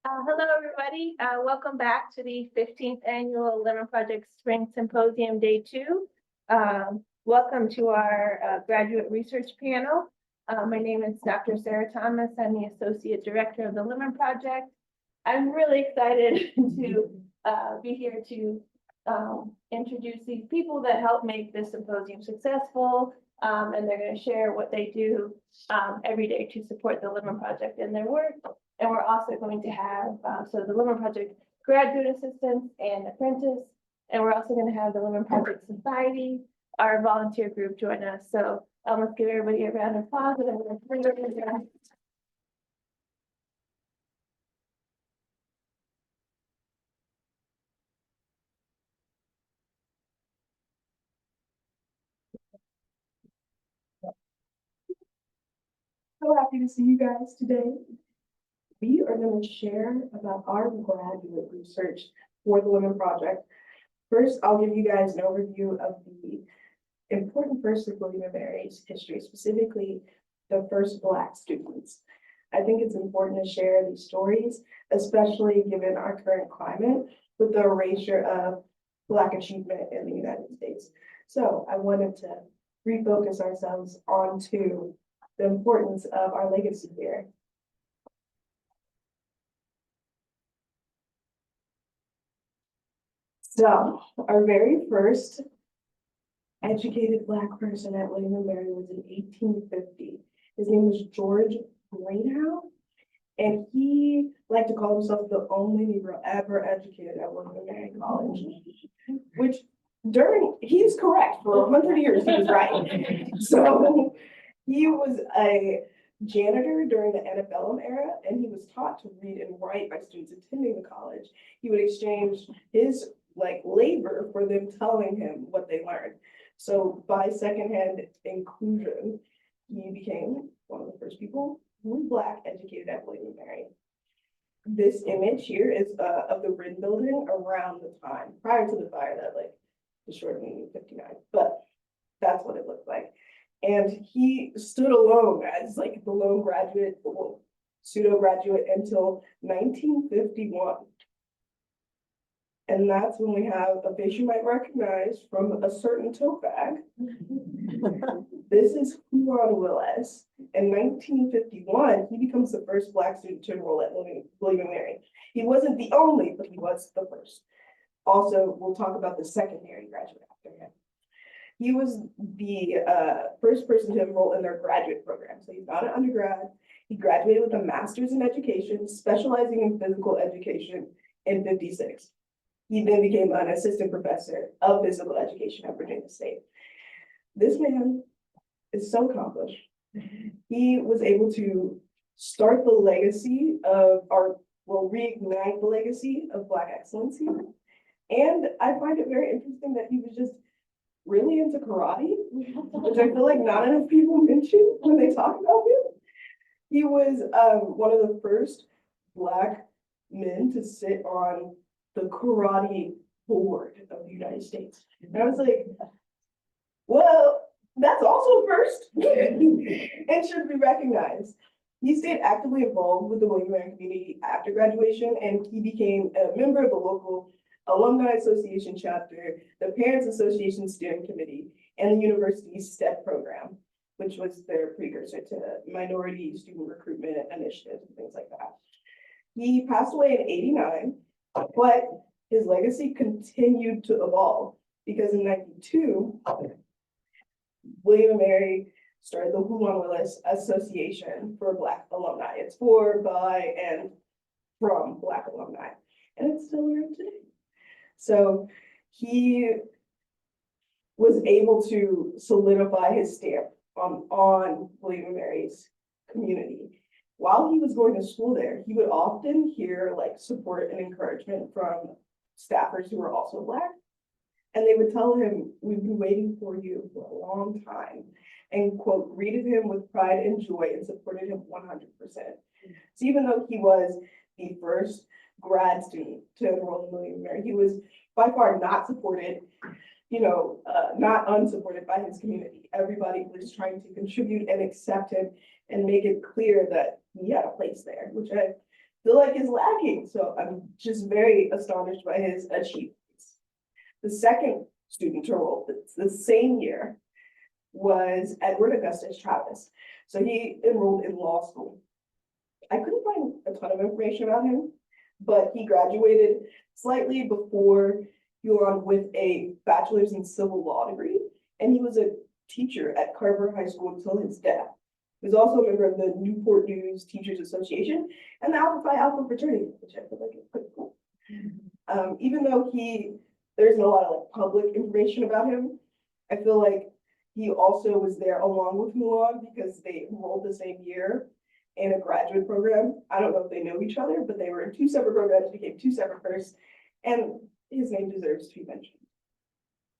Hello, everybody. Welcome back to the 15th Annual Lemon Project Spring Symposium Day 2. Welcome to our graduate research panel. My name is Dr. Sarah Thomas. I'm the Associate Director of the Lemon Project. I'm really excited to be here to introduce these people that help make this symposium successful. And they're going to share what they do every day to support the Lemon Project in their work. And we're also going to have, so the Lemon Project graduate assistants and apprentice, and we're also going to have the Lemon Project Society, our volunteer group, join us. So let's give everybody a round of applause. And I'm going to bring it in. So happy to see you guys today. We are going to share about our graduate research for the Women Project. First, I'll give you guys an overview of the important first of William and Mary's history, specifically the first Black students. I think it's important to share these stories, especially given our current climate with the erasure of Black achievement in the United States. So I wanted to refocus ourselves onto the importance of our legacy here. So our very first educated Black person at William and Mary was in 1850. His name was George Greenhow, and he liked to call himself the only Negro ever educated at William and Mary College, which he's correct, for 100 years he was right. So he was a janitor during the antebellum era, and he was taught to read and write by students attending the college. He would exchange his labor for them telling him what they learned. So by secondhand inclusion, he became one of the first people who was Black educated at William and Mary. This image here is of the Wren building around the time, prior to the fire that destroyed in 59, but that's what it looked like. And he stood alone as the lone graduate, pseudo graduate until 1951. And that's when we have a face you might recognize from a certain tote bag. This is Huron Willis. In 1951, he becomes the first Black student to enroll at William and Mary. He wasn't the only, but he was the first. Also, we'll talk about the secondary graduate after him. He was the first person to enroll in their graduate program. So he's not an undergrad. He graduated with a master's in education, specializing in physical education in 56. He then became an assistant professor of physical education at Virginia State. This man is so accomplished. He was able to start the legacy of reignite the legacy of Black excellency. And I find it very interesting that he was just really into karate, which I feel like not enough people mention when they talk about him. He was one of the first Black men to sit on the karate board of the United States. And I was like, well, that's also a first and should be recognized. He stayed actively involved with the William and Mary community after graduation, and he became a member of the local Alumni Association chapter, the Parents Association Steering Committee, and the university's STEP program, which was their precursor to minority student recruitment initiatives and things like that. He passed away in 89, but his legacy continued to evolve because in 92, William and Mary started the Huron Willis Association for Black alumni. It's for, by, and from Black alumni, and it's still around today. So he was able to solidify his stamp on William and Mary's community. While he was going to school there, he would often hear support and encouragement from staffers who were also Black. And they would tell him, we've been waiting for you for a long time, and quote, greeted him with pride and joy and supported him 100%. So even though he was the first grad student to enroll in William and Mary, he was by far not supported, not unsupported by his community. Everybody was trying to contribute and accept him and make it clear that he had a place there, which I feel like is lacking. So I'm just very astonished by his achievements. The second student to enroll the same year was Edward Augustus Travis. So he enrolled in law school. I couldn't find a ton of information about him, but he graduated slightly before Huron with a bachelor's in civil law degree, and he was a teacher at Carver High School until his death. He was also a member of the Newport News Teachers Association and the Alpha Phi Alpha fraternity, which I feel like is pretty cool. Even though there isn't a lot of like public information about him, I feel like he also was there along with Huron because they enrolled the same year in a graduate program. I don't know if they know each other, but they were in two separate programs, became two separate firsts, and his name deserves to be mentioned.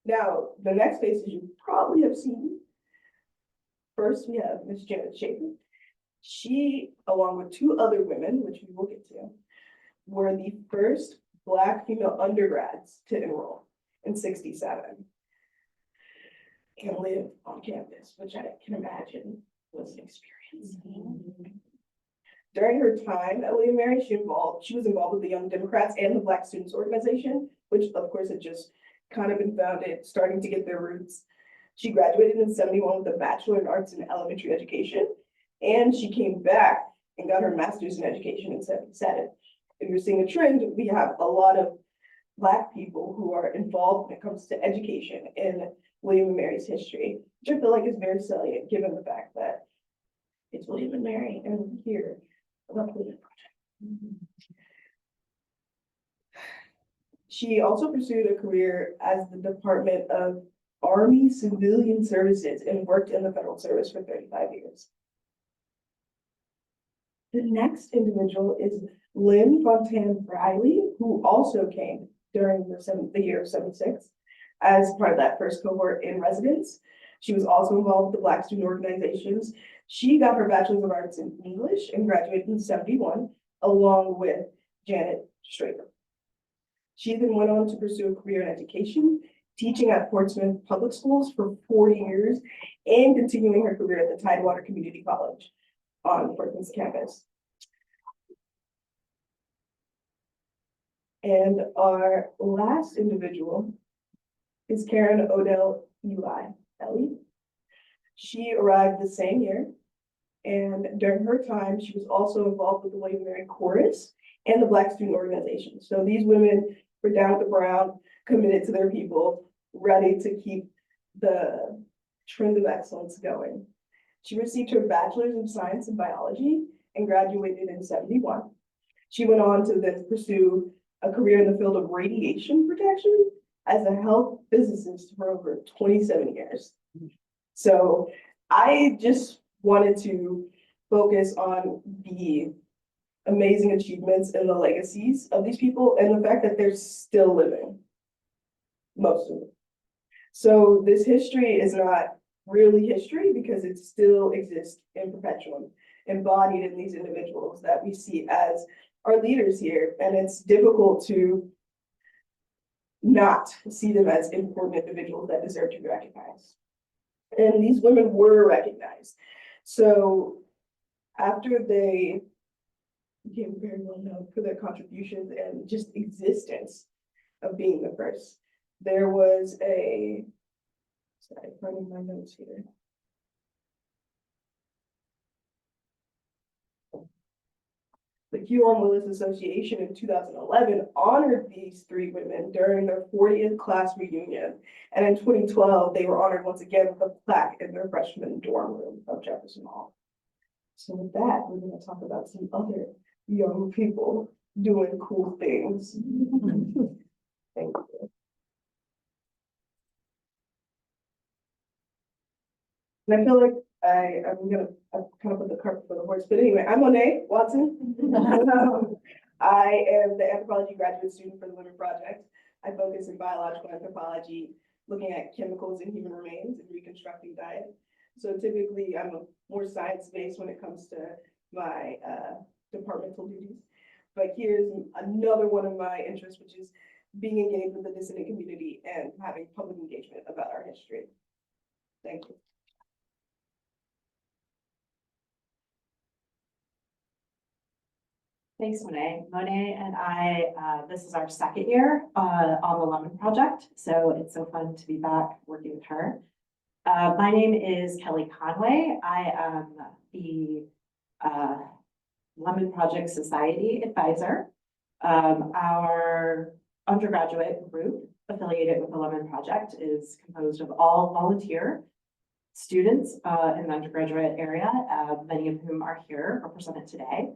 Now, the next faces you probably have seen. First, we have Miss Janet Chapin. She, along with two other women, which we will get to, were the first Black female undergrads to enroll in '67 and live on campus, which I can imagine was an experience. During her time at William Mary, she was involved with the Young Democrats and the Black Students Organization, which of course had just kind of been founded, starting to get their roots. She graduated in '71 with a Bachelor in Arts in Elementary Education, and she came back and got her Master's in Education in '77. If you're seeing a trend, we have a lot of Black people who are involved when it comes to education in William and Mary's history, which I feel like is very salient given the fact that it's William and Mary and here about the project. She also pursued a career as the Department of Army Civilian Services and worked in the federal service for 35 years. The next individual is Lynn Fontaine Briley, who also came during the year of '76 as part of that first cohort in residence. She was also involved with the Black student organizations. She got her Bachelor's of Arts in English and graduated in '71, along with Janet Straker. She then went on to pursue a career in education, teaching at Portsmouth Public Schools for 40 years and continuing her career at the Tidewater Community College on Portsmouth's campus. And our last individual is Karen Odell Eli, Ellie. She arrived the same year, and during her time, she was also involved with the William and Mary Chorus and the Black Student Organization. So these women were down with the brown, committed to their people, ready to keep the trend of excellence going. She received her Bachelor's of Science in Biology and graduated in '71. She went on to then pursue a career in the field of radiation protection as a health physicist for over 27 years. So I just wanted to focus on the amazing achievements and the legacies of these people and the fact that they're still living, most of them. So this history is not really history because it still exists in perpetuum, embodied in these individuals that we see as our leaders here. And it's difficult to not see them as important individuals that deserve to be recognized. And these women were recognized. So after they became very well known for their contributions and just existence of being the first, there was sorry, finding my notes here. The Huron-Willis Association in 2011 honored these three women during their 40th class reunion. And in 2012, they were honored once again with a plaque in their freshman dorm room of Jefferson Hall. So with that, we're going to talk about some other young people doing cool things. Thank you. And I feel like I'm gonna kind of put the cart before the horse, but anyway, I'm Monet Watson. I am the anthropology graduate student for the Women Project. I focus in biological anthropology, looking at chemicals in human remains and reconstructing diet. So typically, I'm more science-based when it comes to my departmental duties. But here's another one of my interests, which is being engaged with the descendant community and having public engagement about our history. Thank you. Thanks, Monet. Monet and I, this is our second year on the Lemon Project, so it's so fun to be back working with her. My name is Kelly Conway. I am the Lemon Project Society advisor. Our undergraduate group affiliated with the Lemon Project is composed of all volunteer students in the undergraduate area, many of whom are here represented today.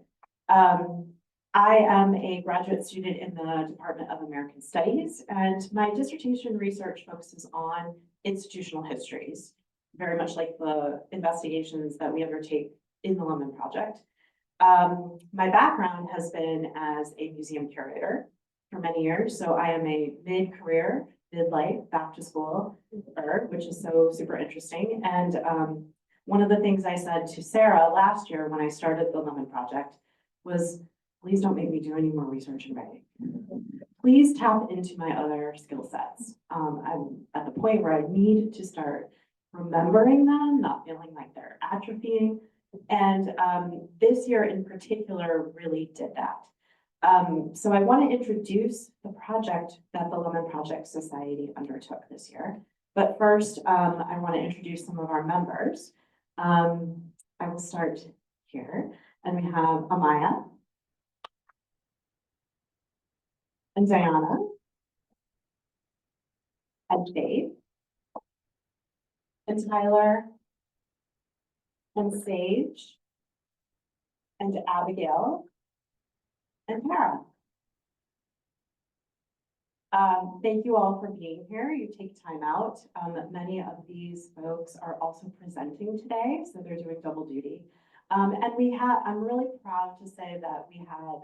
I am a graduate student in the Department of American Studies, and my dissertation research focuses on institutional histories, very much like the investigations that we undertake in the Lemon Project. My background has been as a museum curator for many years, so I am a mid-career, mid-life, back to school, which is so super interesting. And one of the things I said to Sarah last year when I started the Lemon Project was, please don't make me do any more research and writing. Please tap into my other skill sets. I'm at the point where I need to start remembering them, not feeling like they're atrophying. And this year in particular really did that. So I want to introduce the project that the Lemon Project Society undertook this year. But first, I want to introduce some of our members. I will start here. And we have Amaya and Diana and Dave and Tyler and Sage and Abigail and Tara. Thank you all for being here. You take time out. Many of these folks are also presenting today, so they're doing double duty. And I'm really proud to say that we had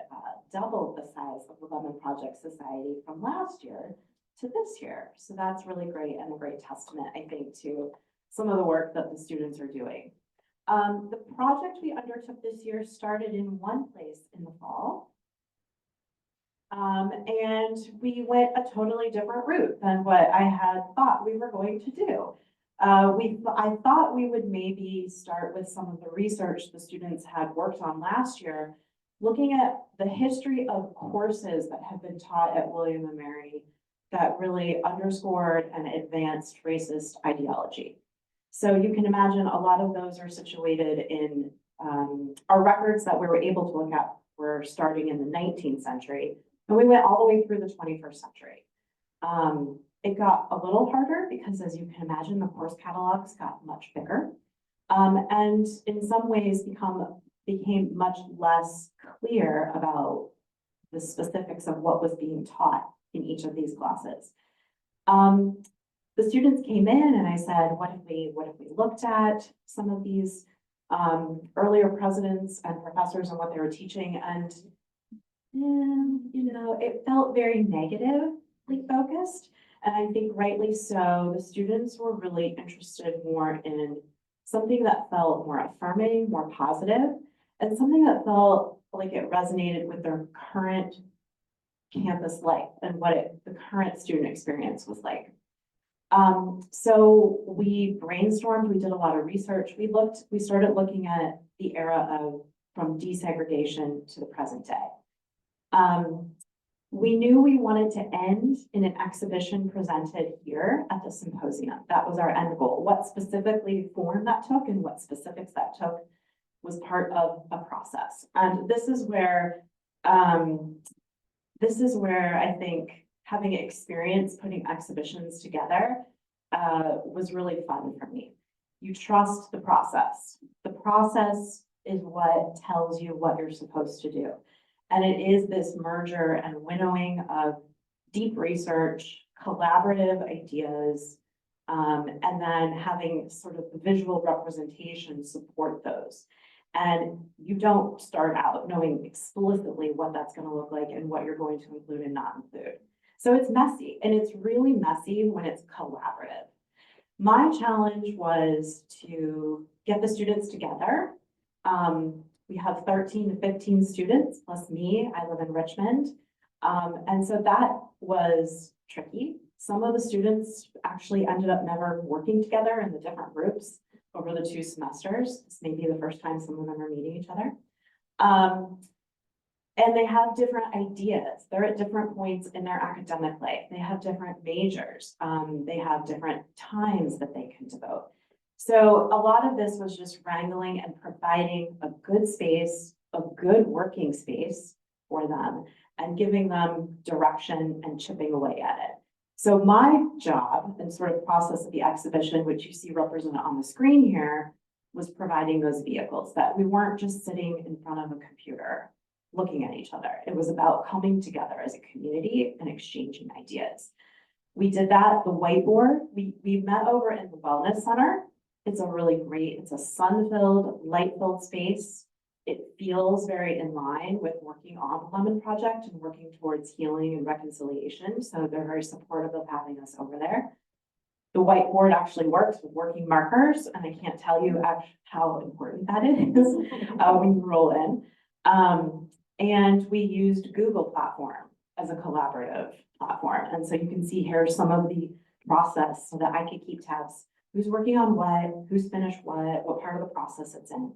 doubled the size of the Lemon Project Society from last year to this year. So that's really great and a great testament, I think, to some of the work that the students are doing. The project we undertook this year started in one place in the fall. And we went a totally different route than what I had thought we were going to do. I thought we would maybe start with some of the research the students had worked on last year, looking at the history of courses that have been taught at William and Mary that really underscored and advanced racist ideology. So you can imagine a lot of those are situated in our records that we were able to look at were starting in the 19th century, and we went all the way through the 21st century. It got a little harder because, as you can imagine, the course catalogs got much bigger, and in some ways became much less clear about the specifics of what was being taught in each of these classes. The students came in and I said, what if we looked at some of these earlier presidents and professors and what they were teaching, and it felt very negatively focused. And I think rightly so, the students were really interested more in something that felt more affirming, more positive, and something that felt like it resonated with their current campus life and what the current student experience was like. So we brainstormed, we did a lot of research. We started looking at the era from desegregation to the present day. We knew we wanted to end in an exhibition presented here at the symposium. That was our end goal. What specifically form that took and what specifics that took was part of a process. And this is where I think having experience putting exhibitions together was really fun for me. You trust the process. The process is what tells you what you're supposed to do. And it is this merger and winnowing of deep research, collaborative ideas, and then having sort of the visual representation support those. And you don't start out knowing explicitly what that's going to look like and what you're going to include and not include. So it's messy, and it's really messy when it's collaborative. My challenge was to get the students together. We have 13 to 15 students plus me. I live in Richmond. And so that was tricky. Some of the students actually ended up never working together in the different groups over the 2 semesters. This may be the first time some of them are meeting each other. And they have different ideas. They're at different points in their academic life. They have different majors. They have different times that they can devote. So a lot of this was just wrangling and providing a good space, a good working space for them, and giving them direction and chipping away at it. So my job and sort of process of the exhibition, which you see represented on the screen here, was providing those vehicles, that we weren't just sitting in front of a computer looking at each other. It was about coming together as a community and exchanging ideas. We did that at the whiteboard. We met over in the Wellness Center. It's a really great, it's a sun-filled, light-filled space. It feels very in line with working on the Lemon Project and working towards healing and reconciliation. So they're very supportive of having us over there. The whiteboard actually works with working markers, and I can't tell you how important that is when you roll in. And we used Google platform as a collaborative platform. And so you can see here some of the process so that I could keep tabs. Who's working on what, who's finished what part of the process it's in.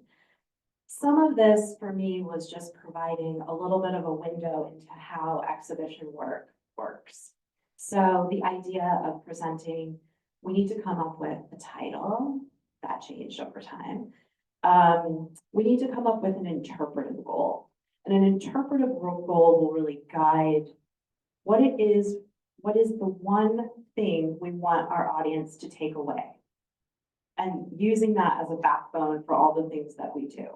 Some of this for me was just providing a little bit of a window into how exhibition work works. So the idea of presenting, we need to come up with a title. That changed over time. We need to come up with an interpretive goal. And an interpretive goal will really guide what is the one thing we want our audience to take away. And using that as a backbone for all the things that we do.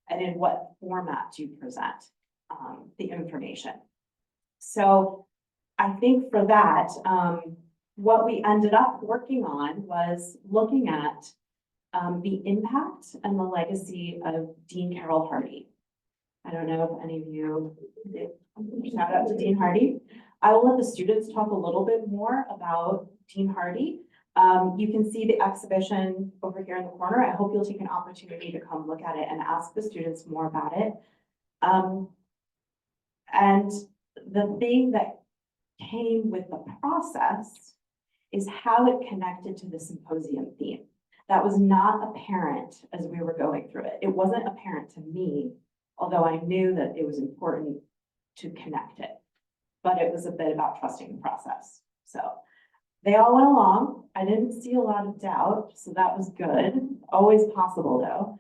And in what format do you present the information. So I think for that, what we ended up working on was looking at the impact and the legacy of Dean Carroll Hardy. I don't know if any of you, shout out to Dean Hardy. I will let the students talk a little bit more about Dean Hardy. You can see the exhibition over here in the corner. I hope you'll take an opportunity to come look at it and ask the students more about it. And the thing that came with the process is how it connected to the symposium theme. That was not apparent as we were going through it. It wasn't apparent to me, although I knew that it was important to connect it. But it was a bit about trusting the process. So they all went along. I didn't see a lot of doubt, so that was good. Always possible though.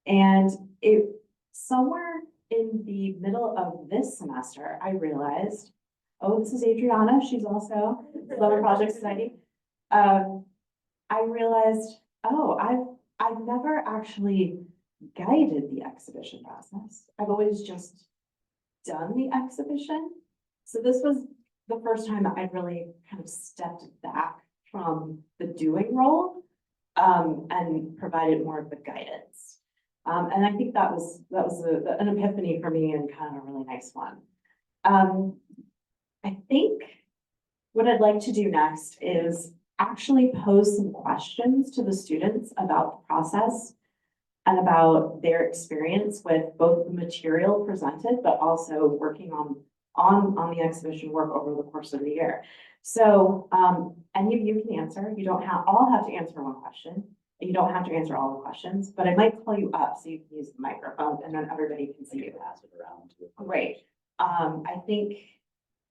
And it somewhere in the middle of this semester, I realized, oh, this is Adriana. She's also Lemon Project Society. I realized, oh, I've never actually guided the exhibition process. I've always just done the exhibition. So this was the first time I really kind of stepped back from the doing role and provided more of the guidance. And I think that was an epiphany for me and kind of a really nice one. I think what I'd like to do next is actually pose some questions to the students about the process and about their experience with both the material presented, but also working on the exhibition work over the course of the year. So any of you can answer. You don't all have to answer one question. And you don't have to answer all the questions, but I might call you up so you can use the microphone and then everybody can see you. Pass it around. Great. I think,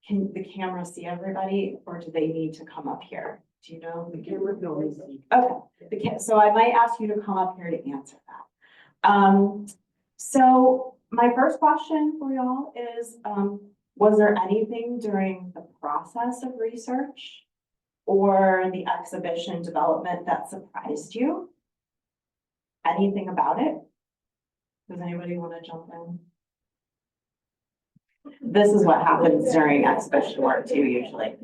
can the camera see everybody or do they need to come up here? Do you know? The camera knows. Okay. So I might ask you to come up here to answer that. So my first question for y'all is, was there anything during the process of research or the exhibition development that surprised you? Anything about it? Does anybody want to jump in? This is what happens during exhibition work too, usually.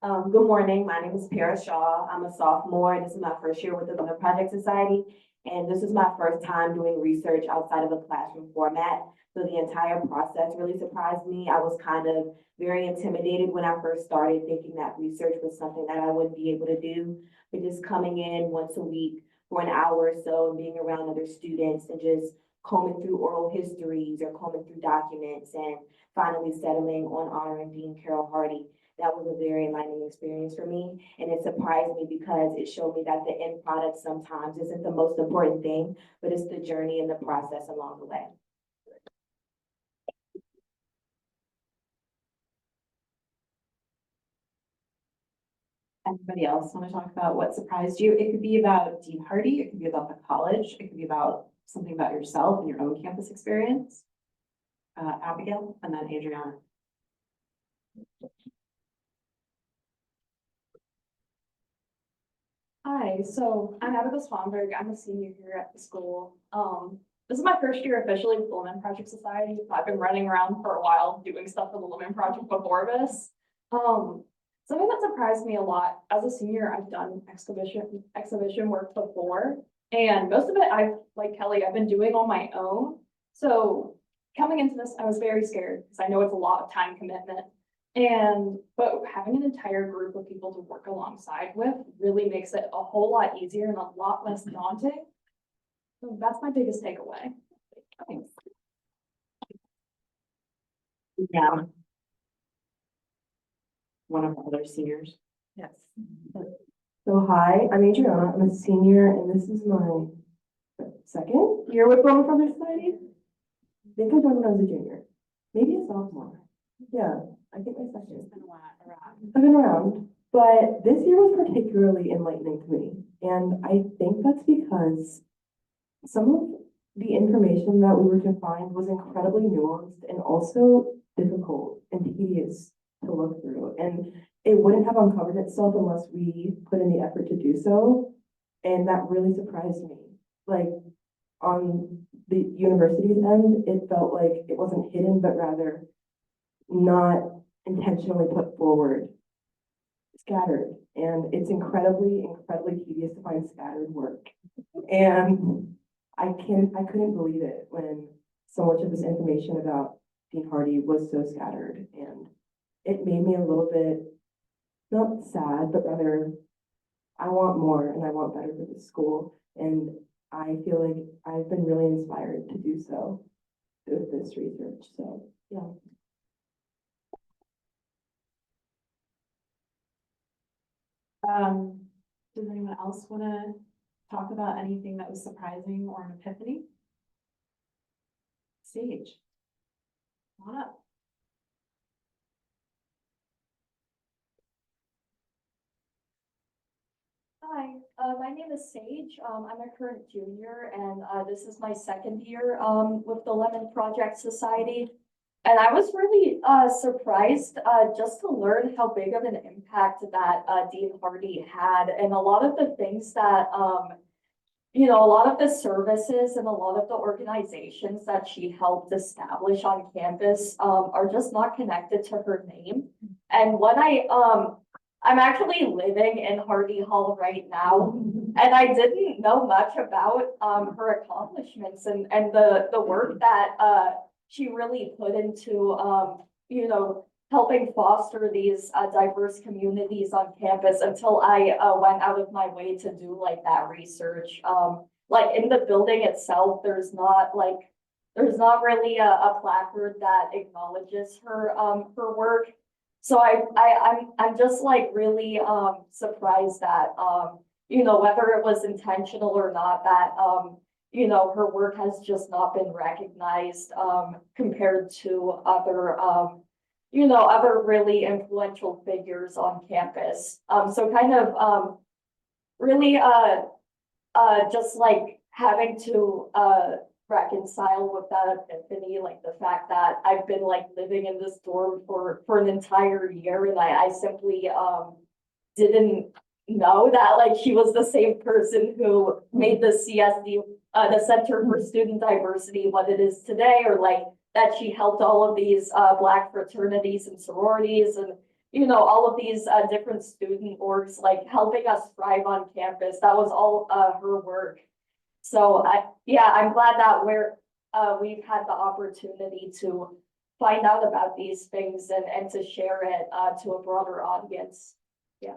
Good morning. My name is Para Shaw. I'm a sophomore. This is my first year with the Monet Project Society. And this is my first time doing research outside of a classroom format. So the entire process really surprised me. I was kind of very intimidated when I first started, thinking that research was something that I wouldn't be able to do. But just coming in once a week for an hour or so and being around other students and just combing through oral histories or combing through documents and finally settling on honoring Dean Carroll Hardy that was a very enlightening experience for me. And it surprised me because it showed me that the end product sometimes isn't the most important thing, but it's the journey and the process along the way. Anybody else want to talk about what surprised you? It could be about Dean Hardy, it could be about the college, it could be about something about yourself and your own campus experience. Abigail, and then Adriana. Hi, so I'm Abigail Swanberg. I'm a senior here at the school. This is my first year officially with the Women Project Society. I've been running around for a while doing stuff for the Women Project before this. Something that surprised me a lot as a senior, I've done exhibition work before, and most of it like Kelly, I've been doing on my own. So coming into this, I was very scared because I know it's a lot of time commitment. But having an entire group of people to work alongside with really makes it a whole lot easier and a lot less daunting. So that's my biggest takeaway. Thanks. Yeah. One of the other seniors. Yes. So hi, I'm Adriana. I'm a senior and this is my second year with Women Project Society. I think I joined when I was a junior, maybe a sophomore. Yeah, I think my second. It's been a while around. I've been around, but this year was particularly enlightening to me. And I think that's because some of the information that we were to find was incredibly nuanced and also difficult and tedious to look through. And it wouldn't have uncovered itself unless we put in the effort to do so. And that really surprised me. Like on the university's end, it felt like it wasn't hidden, but rather not intentionally put forward, scattered. And it's incredibly tedious to find scattered work. And I couldn't believe it when so much of this information about Dean Hardy was so scattered. And it made me a little bit, not sad, but rather I want more and I want better for the school. And I feel like I've been really inspired to do so with this research. So yeah. Does anyone else want to talk about anything that was surprising or an epiphany? Sage. Come on up. Hi, my name is Sage. I'm a current junior, and this is my second year with the Lemon Project Society. And I was really surprised just to learn how big of an impact that Dean Hardy had, and a lot of the things that a lot of the services and a lot of the organizations that she helped establish on campus are just not connected to her name. And when I'm actually living in Hardy Hall right now, and I didn't know much about her accomplishments and the work that she really put into helping foster these diverse communities on campus until I went out of my way to do like that research. Like in the building itself, there's not really a placard that acknowledges her her work. So I'm just like really surprised that whether it was intentional or not, that her work has just not been recognized compared to other other really influential figures on campus. So kind of really just like having to reconcile with that epiphany, like the fact that I've been like living in this dorm for an entire year, and I simply didn't know that like she was the same person who made the CSD, the Center for Student Diversity, what it is today, or like that she helped all of these Black fraternities and sororities and all of these different student orgs, like helping us thrive on campus. That was all her work. So I'm glad that we've had the opportunity to find out about these things and to share it to a broader audience. Yeah.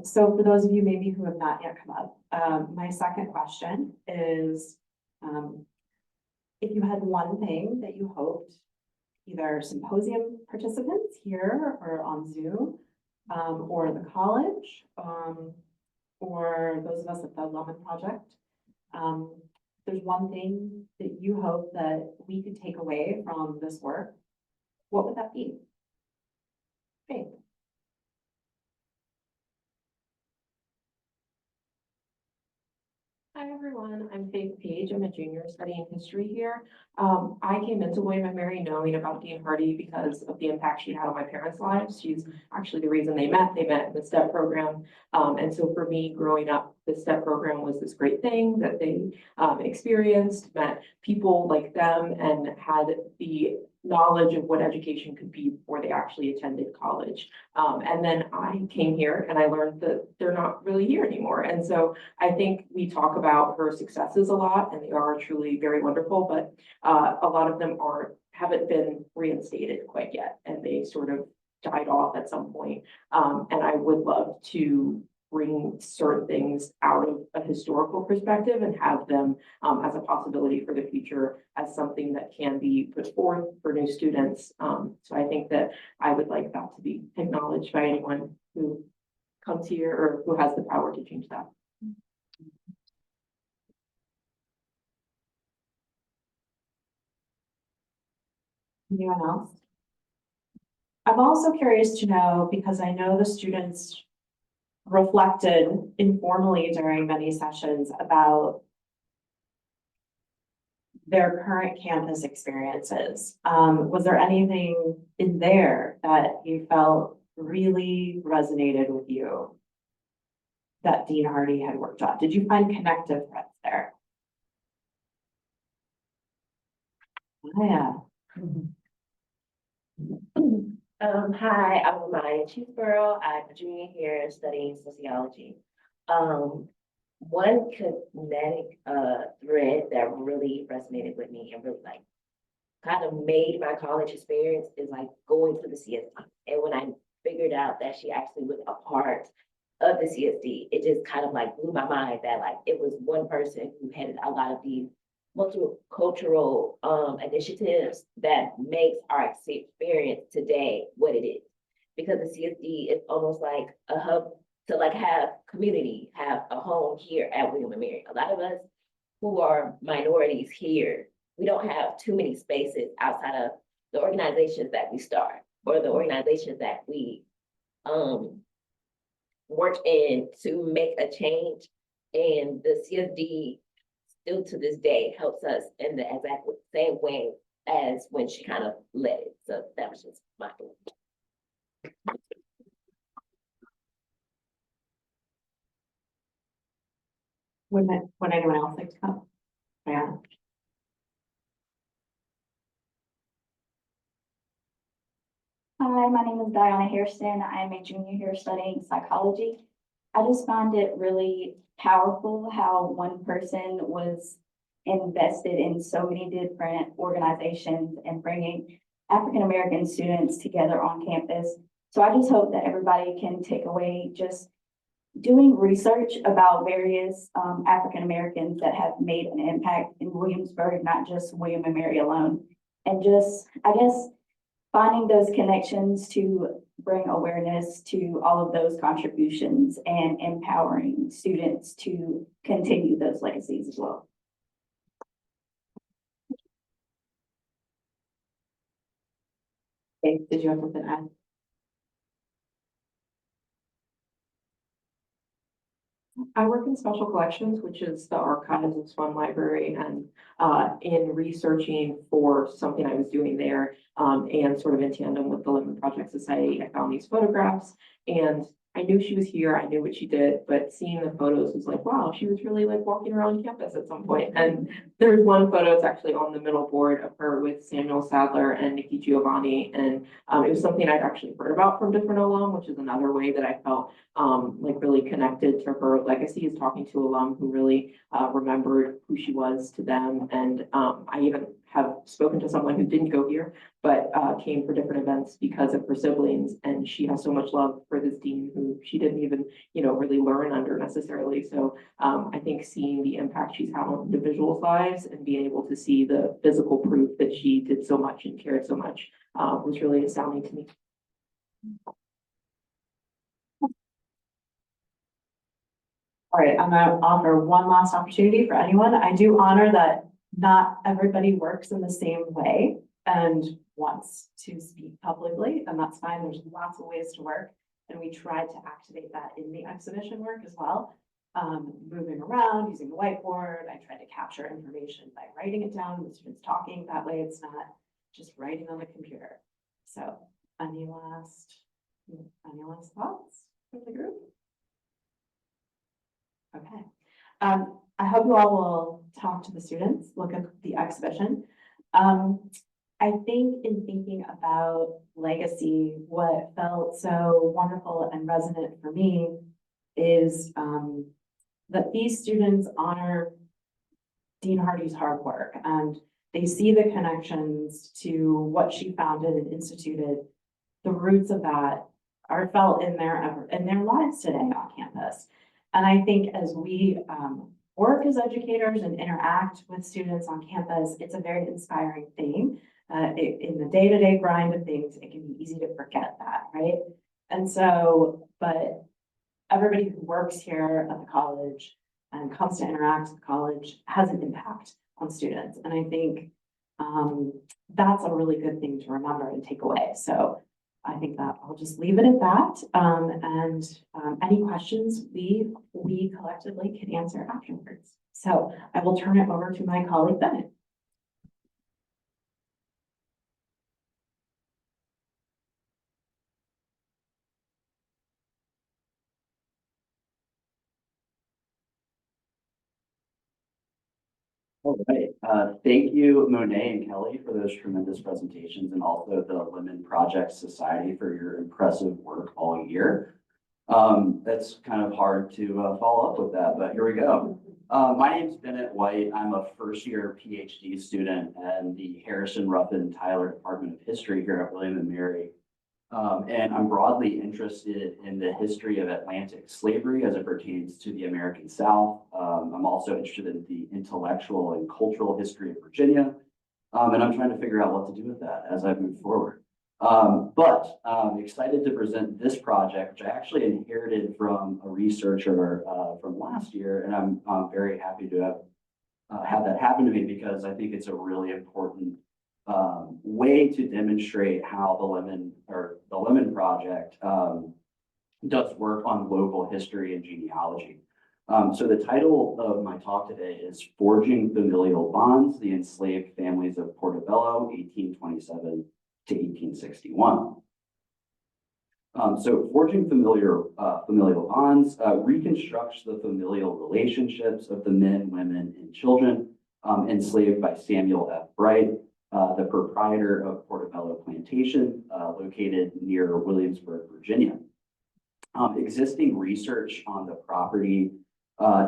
So for those of you maybe who have not yet come up, my second question is, if you had one thing that you hoped either symposium participants here or on Zoom, or the college, or those of us at the Lemon Project, there's one thing that you hope that we could take away from this work, what would that be? Faith. Hi, everyone. I'm Faith Page. I'm a junior studying history here. I came into William & Mary knowing about Dean Hardy because of the impact she had on my parents' lives. She's actually the reason they met. They met in the STEP program. And so for me, growing up, the STEP program was this great thing that they experienced, met people like them, and had the knowledge of what education could be before they actually attended college. And then I came here and I learned that they're not really here anymore. And so I think we talk about her successes a lot, and they are truly very wonderful, but a lot of them haven't been reinstated quite yet, and they sort of died off at some point. And I would love to bring certain things out of a historical perspective and have them as a possibility for the future, as something that can be put forth for new students. So I think that I would like that to be acknowledged by anyone who comes here or who has the power to change that. Anyone else? I'm also curious to know, because I know the students reflected informally during many sessions about their current campus experiences. Was there anything in there that you felt really resonated with you that Dean Hardy had worked on? Did you find connective threads there? Oh, yeah. Hi, I'm Maya Chiefborough. I'm a junior here studying sociology. One kinetic thread that really resonated with me and really like kind of made my college experience is like going to the CSD. And when I figured out that she actually was a part of the CSD, it just kind of like blew my mind that like it was one person who had a lot of these multicultural initiatives that makes our experience today what it is. Because the CSD is almost like a hub to like have community, have a home here at William & Mary. A lot of us who are minorities here, we don't have too many spaces outside of the organizations that we start or the organizations that we work in to make a change. And the CSD still to this day helps us in the exact same way as when she kind of led it. So that was just my thought. Would anyone else like to come? Yeah. Hi, my name is Diana Hairston. I am a junior here studying psychology. I just find it really powerful how one person was invested in so many different organizations and bringing African-American students together on campus. So I just hope that everybody can take away just doing research about various African-Americans that have made an impact in Williamsburg, not just William & Mary alone. And just, I guess, finding those connections to bring awareness to all of those contributions and empowering students to continue those legacies as well. Okay, did you have something to add? I work in special collections, which is the archives of Swan Library, and in researching for something I was doing there, and sort of in tandem with the Lemon Project Society, I found these photographs, and I knew she was here, I knew what she did, but seeing the photos was like, wow, she was really like walking around campus at some point. And there's one photo, it's actually on the middle board of her with Samuel Sadler and Nikki Giovanni. And it was something I'd actually heard about from different alum, which is another way that I felt like really connected to her legacy, is talking to alum who really remembered who she was to them. And I even have spoken to someone who didn't go here, but came for different events because of her siblings. And she has so much love for this dean who she didn't even, really learn under necessarily. So I think seeing the impact she's had on individuals' lives and being able to see the physical proof that she did so much and cared so much was really astounding to me. All right, I'm gonna offer one last opportunity for anyone. I do honor that not everybody works in the same way and wants to speak publicly, and that's fine. There's lots of ways to work, and we tried to activate that in the exhibition work as well. Moving around, using the whiteboard. I tried to capture information by writing it down with students talking. That way it's not just writing on the computer. So any last thoughts from the group? Okay. I hope you all will talk to the students, look at the exhibition. I think in thinking about legacy, what felt so wonderful and resonant for me is that these students honor Dean Hardy's hard work, and they see the connections to what she founded and instituted. The roots of that are felt in their lives today on campus. And I think as we work as educators and interact with students on campus, it's a very inspiring thing. In the day-to-day grind of things, it can be easy to forget that, right? And so, but everybody who works here at the college and comes to interact with the college has an impact on students. And I think that's a really good thing to remember and take away. So I think that I'll just leave it at that. Any questions we collectively can answer afterwards. So I will turn it over to my colleague Bennett. All right. Thank you, Monet and Kelly, for those tremendous presentations, and also the Lemon Project Society for your impressive work all year. That's kind of hard to follow up with that, but here we go. My name is Bennett White. I'm a first-year PhD student in the Harrison Ruffin Tyler Department of History here at William & Mary. And I'm broadly interested in the history of Atlantic slavery as it pertains to the American South. I'm also interested in the intellectual and cultural history of Virginia. And I'm trying to figure out what to do with that as I move forward. But I'm excited to present this project, which I actually inherited from a researcher from last year. And I'm very happy to have that happen to me, because I think it's a really important way to demonstrate how the Lemon Project does work on local history and genealogy. So the title of my talk today is Forging Familial Bonds, the Enslaved Families of Portobello, 1827 to 1861. So Forging Familial Bonds reconstructs the familial relationships of the men, women, and children enslaved by Samuel F. Bright, the proprietor of Portobello Plantation, located near Williamsburg, Virginia. Existing research on the property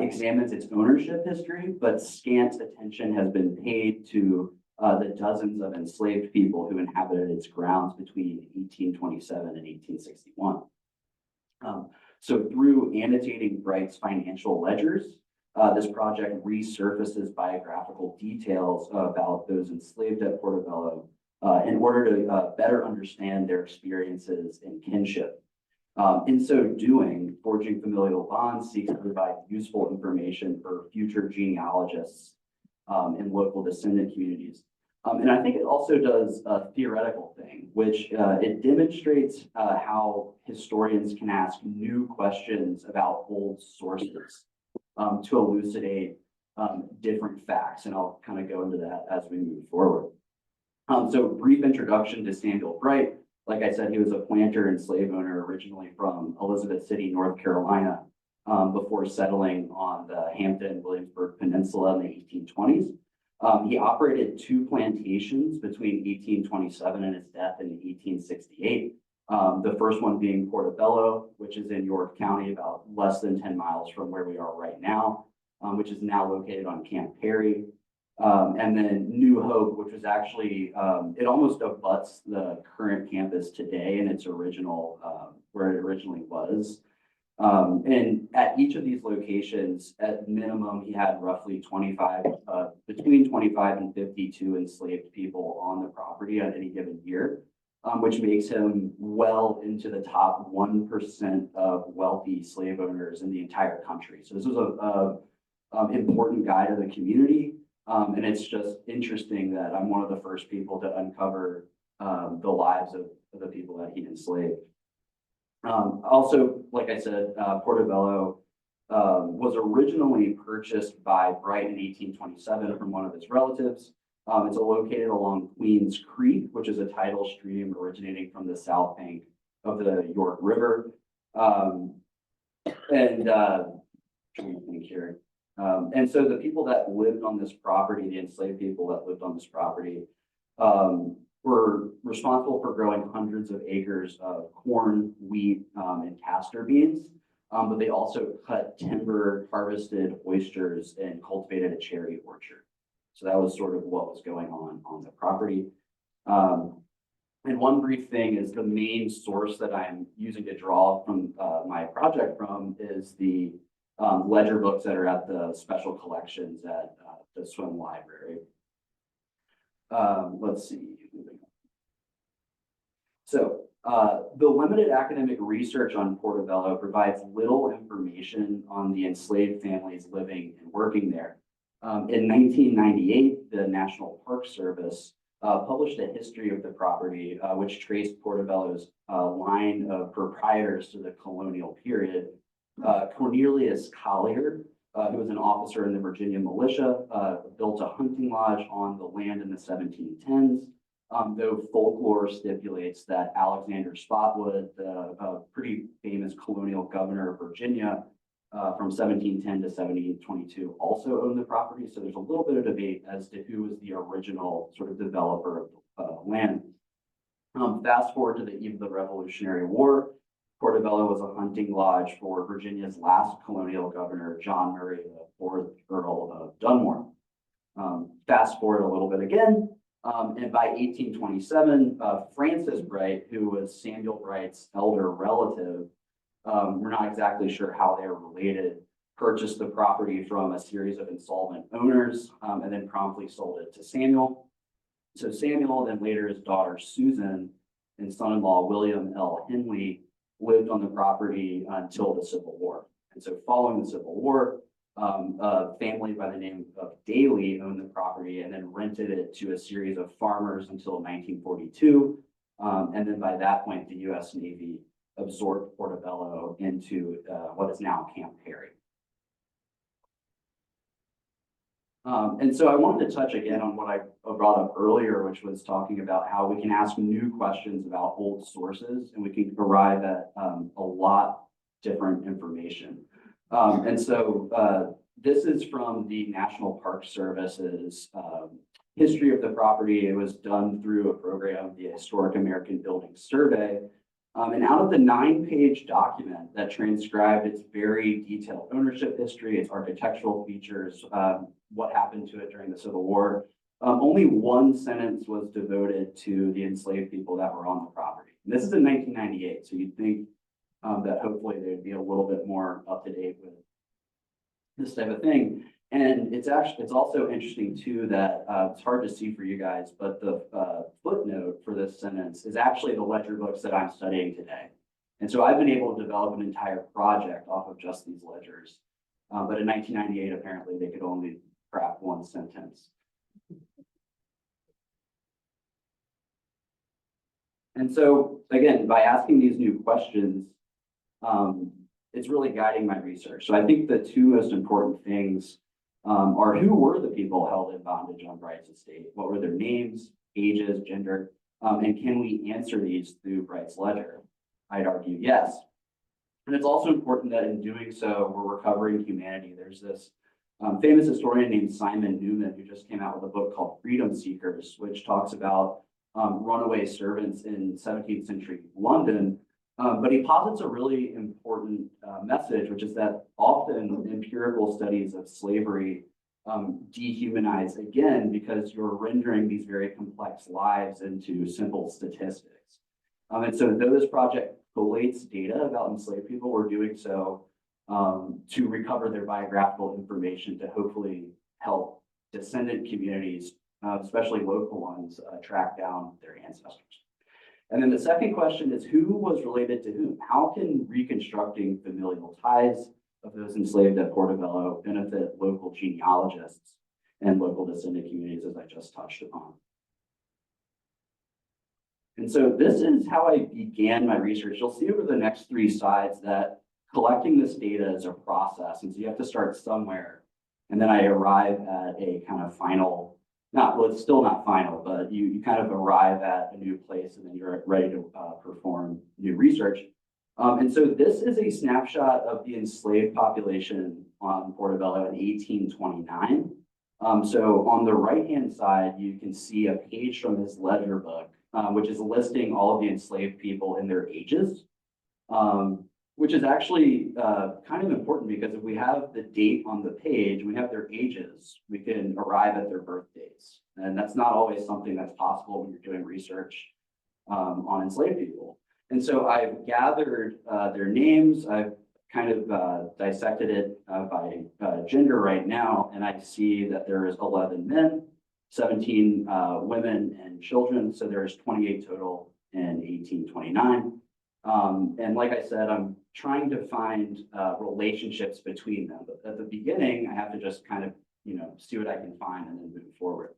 examines its ownership history, but scant attention has been paid to the dozens of enslaved people who inhabited its grounds between 1827 and 1861. So through annotating Bright's financial ledgers, this project resurfaces biographical details about those enslaved at Portobello in order to better understand their experiences and kinship. In so doing, Forging Familial Bonds seeks to provide useful information for future genealogists in local descendant communities. And I think it also does a theoretical thing, which it demonstrates how historians can ask new questions about old sources to elucidate different facts. And I'll kind of go into that as we move forward. So brief introduction to Samuel Bright. Like I said, he was a planter and slave owner originally from Elizabeth City, North Carolina, before settling on the Hampton-Williamsburg Peninsula in the 1820s. He operated 2 plantations between 1827 and his death in 1868. The first one being Portobello, which is in York County, about less than 10 miles from where we are right now, which is now located on Camp Perry. And then New Hope, which was actually, it almost abuts the current campus today in its original, where it originally was. And at each of these locations, at minimum, he had roughly 25, between 25 and 52 enslaved people on the property at any given year, which makes him well into the top 1% of wealthy slave owners in the entire country. So this was a important guy to the community. And it's just interesting that I'm one of the first people to uncover the lives of the people that he enslaved. Also, like I said, Portobello was originally purchased by Bright in 1827 from one of his relatives. It's located along Queens Creek, which is a tidal stream originating from the south bank of the York River. Trying to think here. And so the people that lived on this property, the enslaved people that lived on this property, were responsible for growing hundreds of acres of corn, wheat, and castor beans. But they also cut timber, harvested oysters, and cultivated a cherry orchard. So that was sort of what was going on the property. And one brief thing is the main source that I'm using to draw from my project from is the ledger books that are at the special collections at the Swim Library. Let's see. So the limited academic research on Portobello provides little information on the enslaved families living and working there. In 1998, the National Park Service published a history of the property, which traced Portobello's line of proprietors to the colonial period. Cornelius Collier, who was an officer in the Virginia militia, built a hunting lodge on the land in the 1710s. Though folklore stipulates that Alexander Spotwood, the pretty famous colonial governor of Virginia from 1710 to 1722, also owned the property. So there's a little bit of debate as to who was the original sort of developer of the land. Fast forward to the eve of the Revolutionary War, Portobello was a hunting lodge for Virginia's last colonial governor, John Murray, the fourth Earl of Dunmore. Fast forward a little bit again, and by 1827, Francis Bright, who was Samuel Bright's elder relative, we're not exactly sure how they are related, purchased the property from a series of insolvent owners, and then promptly sold it to Samuel. So Samuel, then later his daughter Susan, and son-in-law William L. Henley lived on the property until the Civil War. And so following the Civil War, a family by the name of Daly owned the property and then rented it to a series of farmers until 1942. And then by that point, the U.S. Navy absorbed Portobello into what is now Camp Perry. And so I wanted to touch again on what I brought up earlier, which was talking about how we can ask new questions about old sources and we can arrive at a lot different information. And so this is from the National Park Service's history of the property. It was done through a program, the Historic American Building Survey. And out of the 9-page document that transcribed its very detailed ownership history, its architectural features, what happened to it during the Civil War, only one sentence was devoted to the enslaved people that were on the property. And this is in 1998, so you'd think that hopefully they'd be a little bit more up to date with this type of thing. And it's also interesting too that it's hard to see for you guys, but the footnote for this sentence is actually the ledger books that I'm studying today. And so I've been able to develop an entire project off of just these ledgers. But in 1998, apparently they could only craft one sentence. And so again, by asking these new questions, it's really guiding my research. So I think the two most important things are who were the people held in bondage on Bright's estate? What were their names, ages, gender? And can we answer these through Bright's ledger? I'd argue yes. And it's also important that in doing so, we're recovering humanity. There's this famous historian named Simon Newman who just came out with a book called Freedom Seekers, which talks about runaway servants in 17th century London. But he posits a really important message, which is that often empirical studies of slavery dehumanize again because you're rendering these very complex lives into simple statistics. And so though this project collates data about enslaved people, we're doing so to recover their biographical information to hopefully help descendant communities, especially local ones, track down their ancestors. And then the second question is, who was related to whom? How can reconstructing familial ties of those enslaved at Portobello benefit local genealogists and local descendant communities, as I just touched upon? And so this is how I began my research. You'll see over the next 3 slides that collecting this data is a process. And so you have to start somewhere. And then I arrive at a kind of final, well, it's still not final, but you kind of arrive at a new place and then you're ready to perform new research. And so this is a snapshot of the enslaved population on Portobello in 1829. So on the right-hand side, you can see a page from his ledger book, which is listing all of the enslaved people and their ages, which is actually kind of important because if we have the date on the page, we have their ages, we can arrive at their birth dates. And that's not always something that's possible when you're doing research on enslaved people. And so I've gathered their names, I've kind of dissected it by gender right now, and I see that there is 11 men, 17 women and children, so there's 28 total in 1829. And like I said, I'm trying to find relationships between them, but at the beginning, I have to just kind of, see what I can find and then move forward.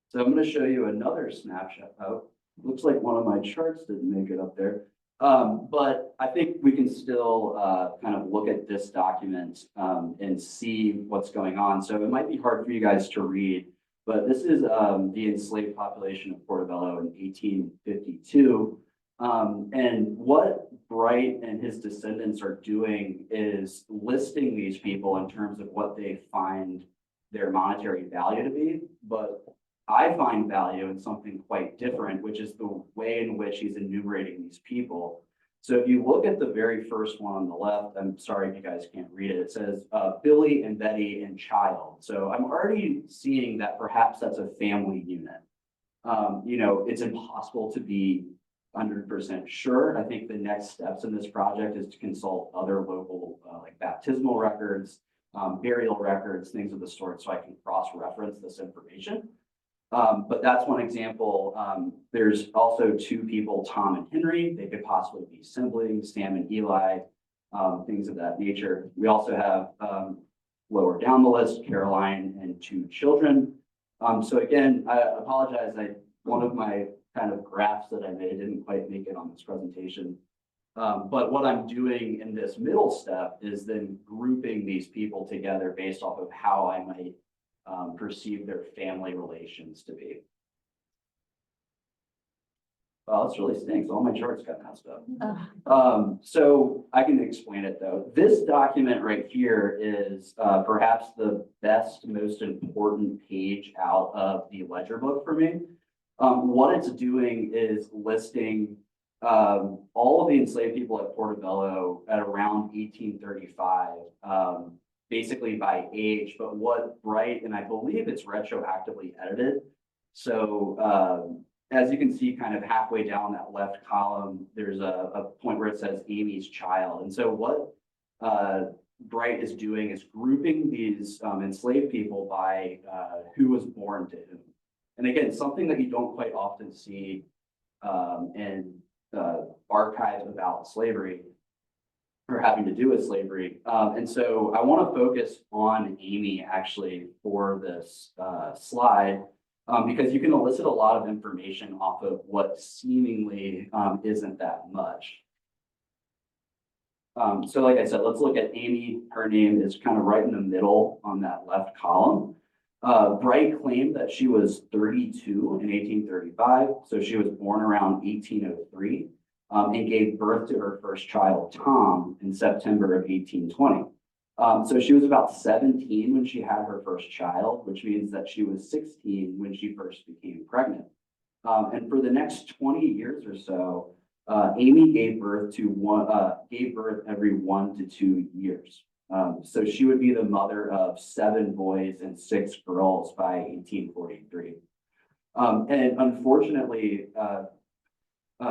So I'm going to show you another snapshot. Oh, looks like one of my charts didn't make it up there. But I think we can still kind of look at this document and see what's going on. So it might be hard for you guys to read, but this is the enslaved population of Portobello in 1852. And what Bright and his descendants are doing is listing these people in terms of what they find their monetary value to be, but I find value in something quite different, which is the way in which he's enumerating these people. So if you look at the very first one on the left, I'm sorry if you guys can't read it, it says Billy and Betty and child. So I'm already seeing that perhaps that's a family unit. It's impossible to be 100% sure. I think the next steps in this project is to consult other local like baptismal records, burial records, things of the sort, so I can cross-reference this information. But that's one example. There's also 2 people, Tom and Henry. They could possibly be siblings, Sam and Eli, things of that nature. We also have lower down the list, Caroline and 2 children. So again, I apologize. One of my kind of graphs that I made didn't quite make it on this presentation. But what I'm doing in this middle step is then grouping these people together based off of how I might perceive their family relations to be. Well, this really stinks. All my charts got messed up. So I can explain it though. This document right here is perhaps the best, most important page out of the ledger book for me. What it's doing is listing all of the enslaved people at Portobello at around 1835. Basically by age, but what Bright, and I believe it's retroactively edited. So as you can see kind of halfway down that left column, there's a point where it says Amy's child. And so what Bright is doing is grouping these enslaved people by who was born to whom. And again, something that you don't quite often see in archives about slavery or having to do with slavery. And so I want to focus on Amy actually for this slide because you can elicit a lot of information off of what seemingly isn't that much. So like I said, let's look at Amy. Her name is kind of right in the middle on that left column. Bright claimed that she was 32 in 1835, so she was born around 1803. And gave birth to her first child, Tom, in September of 1820. So she was about 17 when she had her first child, which means that she was 16 when she first became pregnant. And for the next 20 years or so, Amy gave birth every 1 to 2 years. So she would be the mother of 7 boys and 6 girls by 1843. And unfortunately,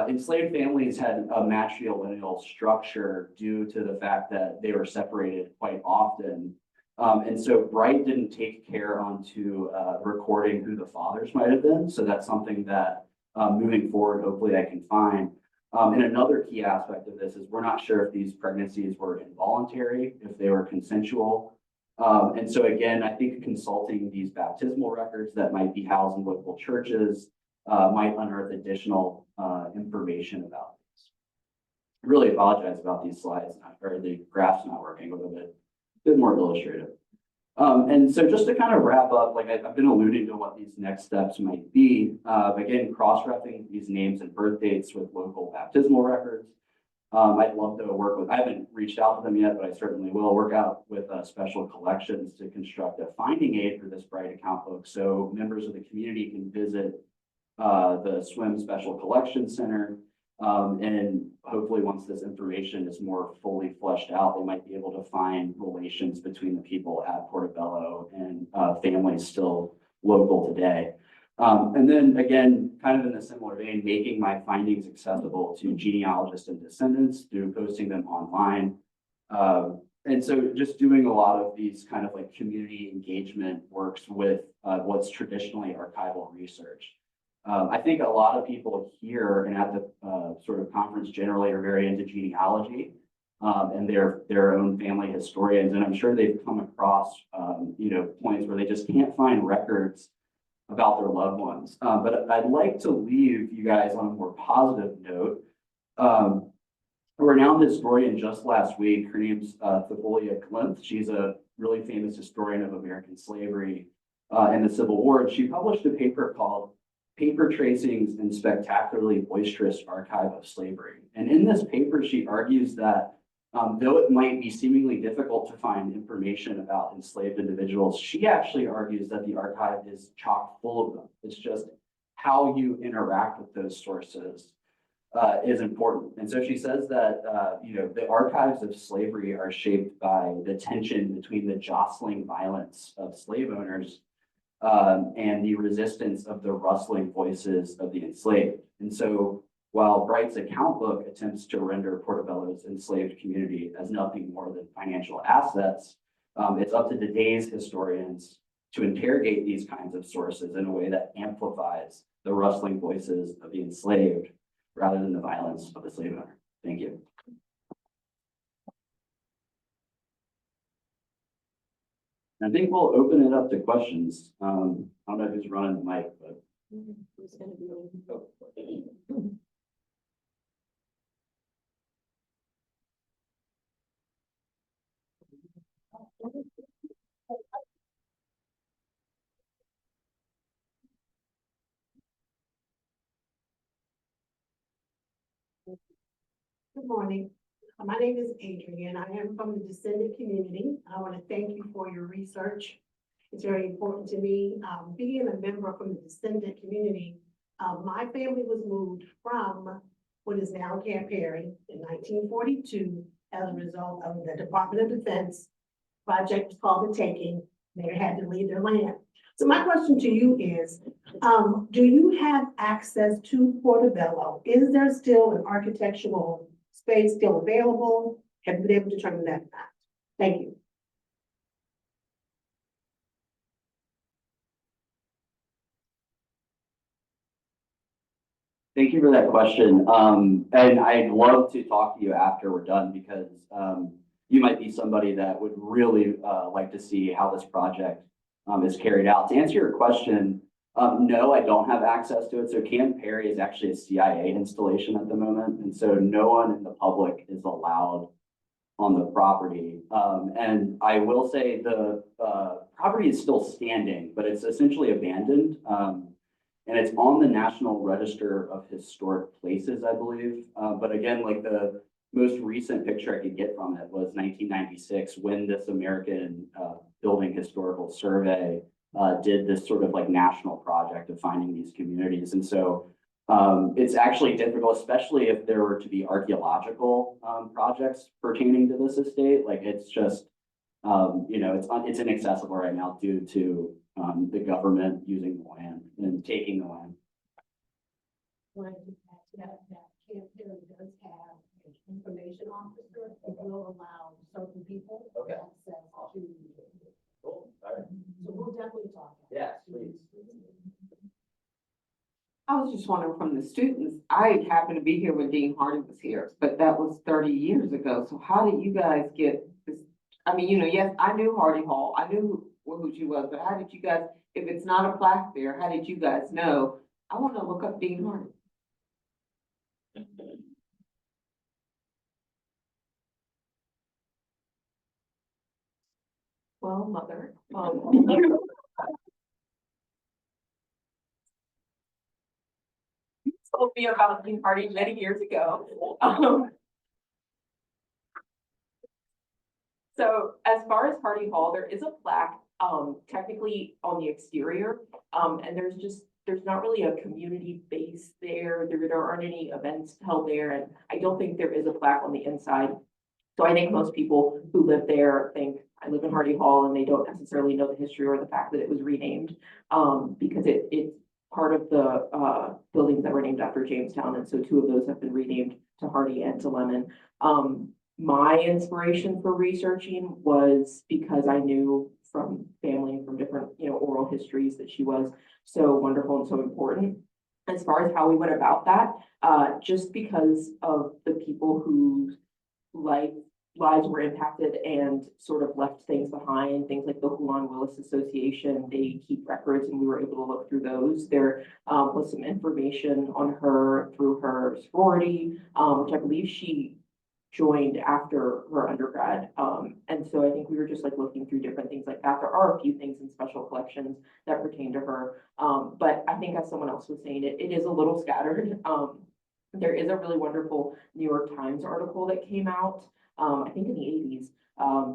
enslaved families had a matrilineal structure due to the fact that they were separated quite often. And so Bright didn't take care onto recording who the fathers might have been. So that's something that moving forward, hopefully I can find. And another key aspect of this is we're not sure if these pregnancies were involuntary, if they were consensual. And so again, I think consulting these baptismal records that might be housed in local churches might unearth additional information about this. I really apologize about these slides, or the graphs not working a little bit more illustrative. And so just to kind of wrap up, like I've been alluding to what these next steps might be. Again, cross-referencing these names and birth dates with local baptismal records. I'd love to work with, I haven't reached out to them yet, but I certainly will work out with special collections to construct a finding aid for this Bright account book. So members of the community can visit the SWIM Special Collections Center. And hopefully once this information is more fully fleshed out, they might be able to find relations between the people at Portobello and families still local today. And then again, kind of in a similar vein, making my findings accessible to genealogists and descendants through posting them online. And so just doing a lot of these kind of like community engagement works with what's traditionally archival research. I think a lot of people here and at the sort of conference generally are very into genealogy and their own family historians. And I'm sure they've come across, points where they just can't find records about their loved ones. But I'd like to leave you guys on a more positive note. A renowned historian just last week, her name's Theophilus Klinth. She's a really famous historian of American slavery and the Civil War. And she published a paper called Paper Tracings and Spectacularly Boisterous Archive of Slavery. And in this paper, she argues that though it might be seemingly difficult to find information about enslaved individuals, she actually argues that the archive is chock full of them. It's just how you interact with those sources is important. And so she says that, the archives of slavery are shaped by the tension between the jostling violence of slave owners and the resistance of the rustling voices of the enslaved. And so while Bright's account book attempts to render Portobello's enslaved community as nothing more than financial assets, it's up to today's historians to interrogate these kinds of sources in a way that amplifies the rustling voices of the enslaved rather than the violence of the slave owner. Thank you. I think we'll open it up to questions. I don't know who's running the mic, but. Who's gonna be Good morning. My name is Adrienne. I am from the descendant community. I want to thank you for your research. It's very important to me. Being a member from the descendant community, my family was moved from what is now Camp Perry in 1942 as a result of the Department of Defense project called The Taking. They had to leave their land. So my question to you is, do you have access to Portobello? Is there still an architectural space still available? Have you been able to determine that fact? Thank you. Thank you for that question. And I'd love to talk to you after we're done because you might be somebody that would really like to see how this project is carried out. To answer your question, no, I don't have access to it. So Camp Perry is actually a CIA installation at the moment. And so no one in the public is allowed on the property. And I will say the property is still standing, but it's essentially abandoned. And it's on the National Register of Historic Places, I believe. But again, like the most recent picture I could get from it was 1996 when this American Building Historical Survey did this sort of like national project of finding these communities. And so it's actually difficult, especially if there were to be archaeological projects pertaining to this estate. Like it's just You know, it's inaccessible right now due to, the government using the land and taking the land. That Camp Perry does have an information officer that will allow certain people Okay. access to. Cool, all right. So we'll definitely talk. Yes, please. I was just wondering from the students, I happened to be here when Dean Hardy was here, but that was 30 years ago. So how did you guys get this? I mean, you know, yes, I knew Hardy Hall. I knew who she was, but how did you guys, if it's not a plaque there, how did you guys know? I want to look up Dean Hardy. Well, mother, told me about Dean Hardy many years ago. So as far as Hardy Hall, there is a plaque, technically on the exterior. And there's not really a community base there. There aren't any events held there, and I don't think there is a plaque on the inside. So I think most people who live there think I live in Hardy Hall, and they don't necessarily know the history or the fact that it was renamed. Because it's part of the buildings that were named after Jamestown, and so two of those have been renamed to Hardy and to Lemon. My inspiration for researching was because I knew from family and from different, you know, oral histories that she was so wonderful and so important. As far as how we went about that, just because of the people whose lives were impacted and sort of left things behind, things like the Huon Willis Association, they keep records and we were able to look through those. There was some information on her through her sorority, which I believe she joined after her undergrad. And so I think we were just like looking through different things like that. There are a few things in special collections that pertain to her. But I think as someone else was saying, it is a little scattered. There is a really wonderful New York Times article that came out, I think in the 80s.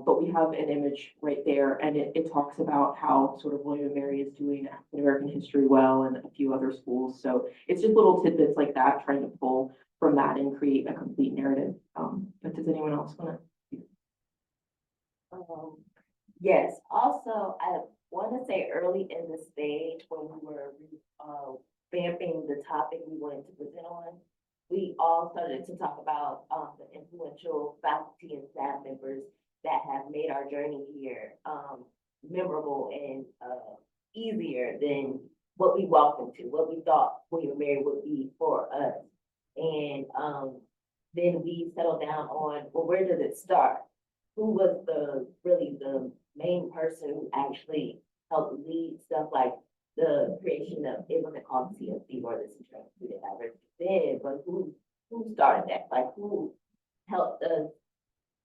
But we have an image right there, and it talks about how sort of William and Mary is doing African American history well, and a few other schools. So it's just little tidbits like that, trying to pull from that and create a complete narrative. But does anyone else want to? Yes, also, I want to say early in the stage when we were vamping the topic we wanted to present on, we all started to talk about the influential faculty and staff members that have made our journey here memorable and easier than what we walked into, what we thought William and Mary would be for us. And then we settled down on, well, where does it start? Who was really the main person who actually helped lead stuff like the creation of, it wasn't called CSB or the Central Student Diversity then, but who started that? Like who helped us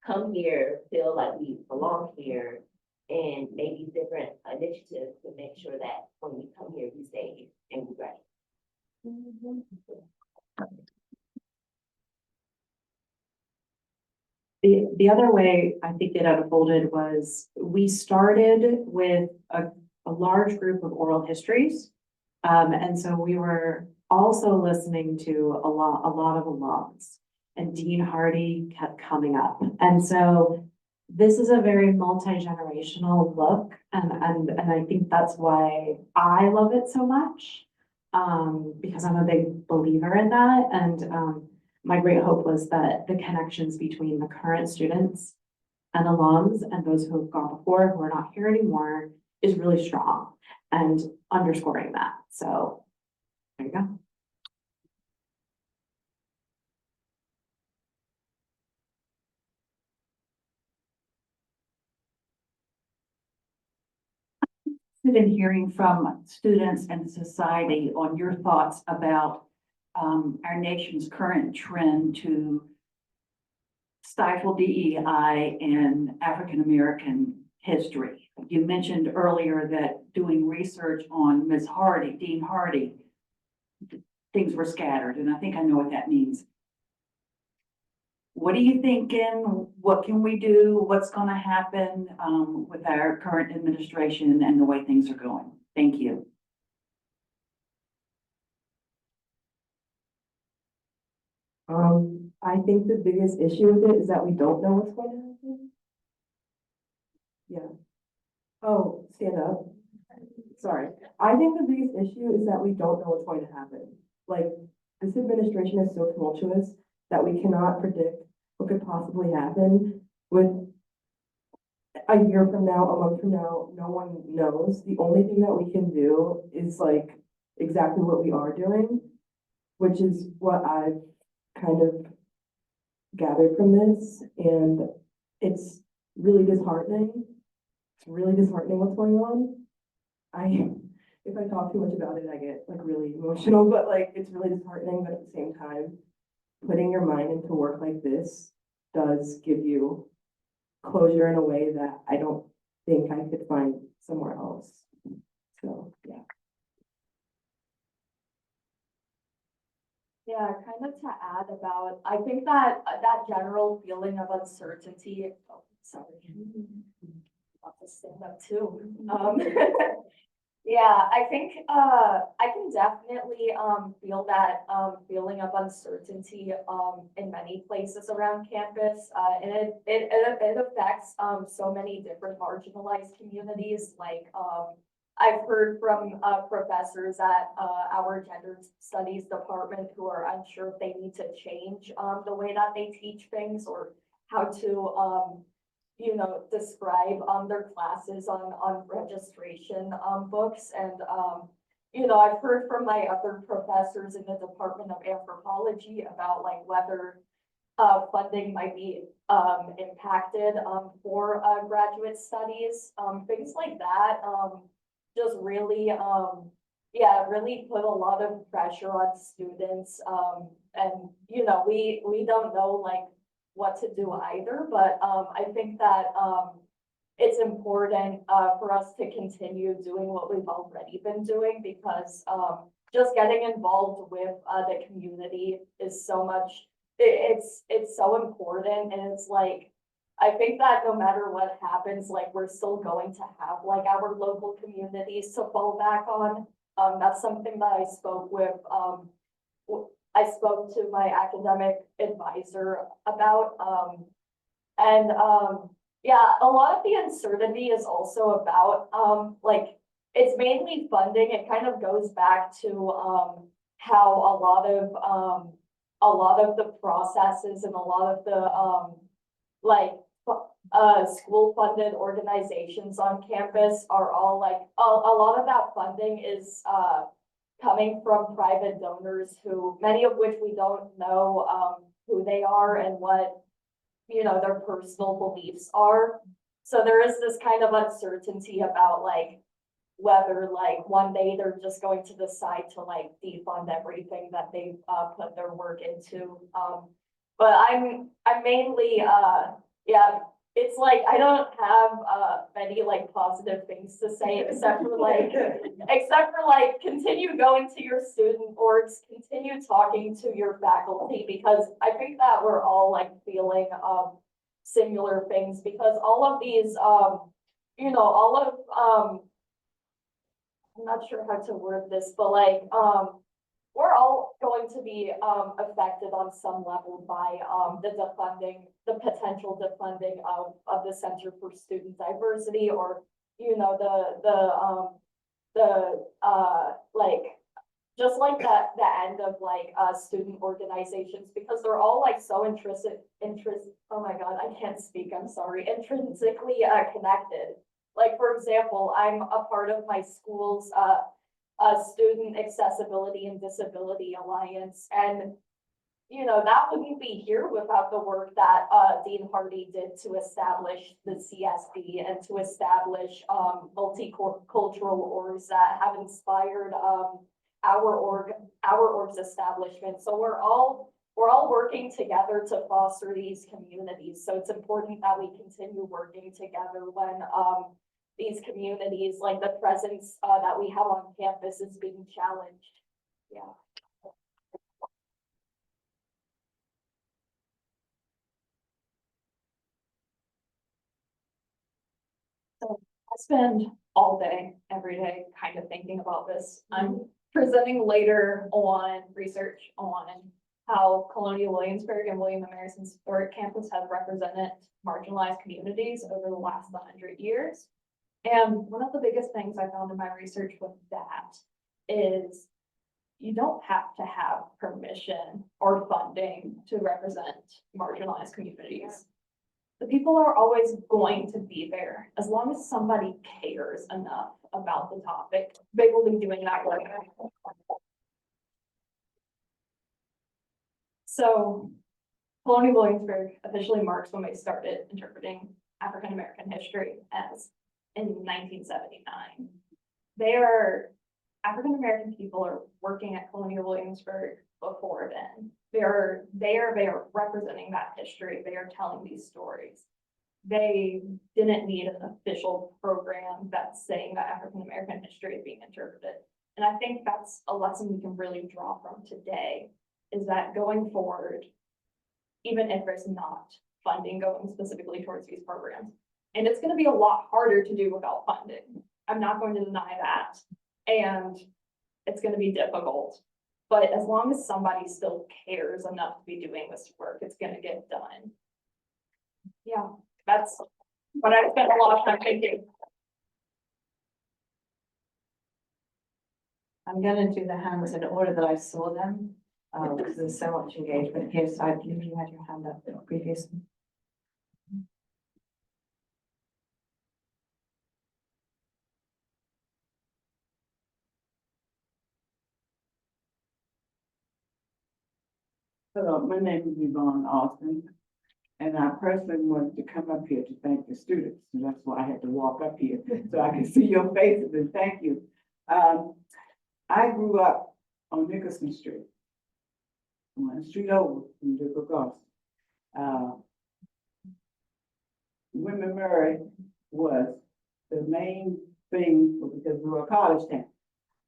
come here, feel like we belong here, and maybe different initiatives to make sure that when we come here, we stay here and we graduate. The other way I think it unfolded was we started with a large group of oral histories. And so we were also listening to a lot of alums, and Dean Hardy kept coming up. And so this is a very multi-generational look, and I think that's why I love it so much, because I'm a big believer in that. And my great hope was that the connections between the current students and alums and those who have gone before, who are not here anymore, is really strong and underscoring that. So there you go. In hearing from students and society on your thoughts about our nation's current trend to stifle DEI in African American history. You mentioned earlier that doing research on Ms. Hardy, Dean Hardy, things were scattered, and I think I know what that means. What are you thinking? What can we do? What's going to happen with our current administration and the way things are going? Thank you. I think the biggest issue with it is that we don't know what's going to happen. Yeah. Oh, stand up. Sorry. I think the biggest issue is that we don't know what's going to happen. Like, this administration is so tumultuous that we cannot predict what could possibly happen with a year from now, a month from now, no one knows. The only thing that we can do is like exactly what we are doing, which is what I've kind of gathered from this. And it's really disheartening. It's really disheartening what's going on. If I talk too much about it, I get like really emotional, but like, it's really disheartening, but at the same time, putting your mind into work like this does give you closure in a way that I don't think I could find somewhere else. So, yeah. Yeah, kind of to add about, I think that that general feeling of uncertainty, oh, sorry. About to stand up too. Yeah, I think, I can definitely, feel that, feeling of uncertainty, in many places around campus. And it affects, so many different marginalized communities, like, I've heard from, professors at, our gender studies department who are unsure if they need to change, the way that they teach things or how to, you know, describe their classes on registration books. And you know, I've heard from my other professors in the Department of Anthropology about like whether funding might be impacted for graduate studies, things like that. Just really yeah, really put a lot of pressure on students. And you know, we don't know like what to do either, but I think that it's important for us to continue doing what we've already been doing, because just getting involved with the community is so much, it's so important. And it's like, I think that no matter what happens, like we're still going to have like our local communities to fall back on. That's something that I spoke with I spoke to my academic advisor about, yeah, a lot of the uncertainty is also about, like, it's mainly funding. It kind of goes back to, how a lot of the processes and a lot of the, like, school funded organizations on campus are all like, a lot of that funding is, coming from private donors who, many of which we don't know who they are and what, you know, their personal beliefs are. So there is this kind of uncertainty about like whether like one day they're just going to decide to like defund everything that they've put their work into. But I'm mainly yeah, it's like I don't have many like positive things to say except for like continue going to your student boards, continue talking to your faculty, because I think that we're all like feeling similar things, because all of these you know, all of I'm not sure how to word this, but like we're all going to be affected on some level by the defunding, the potential defunding of the Center for Student Diversity, or you know, like just like the end of like student organizations, because they're all like so oh my god, I can't speak, I'm sorry, intrinsically connected. Like for example, I'm a part of my school's Student Accessibility and Disability Alliance. And, you know, that wouldn't be here without the work that Dean Hardy did to establish the CSD and to establish multicultural orgs that have inspired our org's establishment. So we're all working together to foster these communities. So it's important that we continue working together when these communities, like the presence that we have on campus, is being challenged. Yeah. So I spend all day, every day, kind of thinking about this. I'm presenting later on research on how Colonial Williamsburg and William and Mary's Historic Campus have represented marginalized communities over the last 100 years. And one of the biggest things I found in my research with that is you don't have to have permission or funding to represent marginalized communities. The people are always going to be there as long as somebody cares enough about the topic. They will be doing that work. So Colonial Williamsburg officially marks when we started interpreting African American history as in 1979. African American people are working at Colonial Williamsburg before then. They are representing that history. They are telling these stories. They didn't need an official program that's saying that African American history is being interpreted. And I think that's a lesson we can really draw from today, is that going forward, even if there's not funding going specifically towards these programs, and it's going to be a lot harder to do without funding. I'm not going to deny that. And it's going to be difficult. But as long as somebody still cares enough to be doing this work, it's going to get done. Yeah, that's what I spent a lot of time thinking. I'm gonna do the hands in order that I saw them, because there's so much engagement here, so I believe you had your hand up previously. Hello, my name is Yvonne Austin, and I personally wanted to come up here to thank the students, and that's why I had to walk up here, so I can see your faces, and thank you. I grew up on Nicholson Street, one street over from Duke Women Murray was the main thing because we were a college town.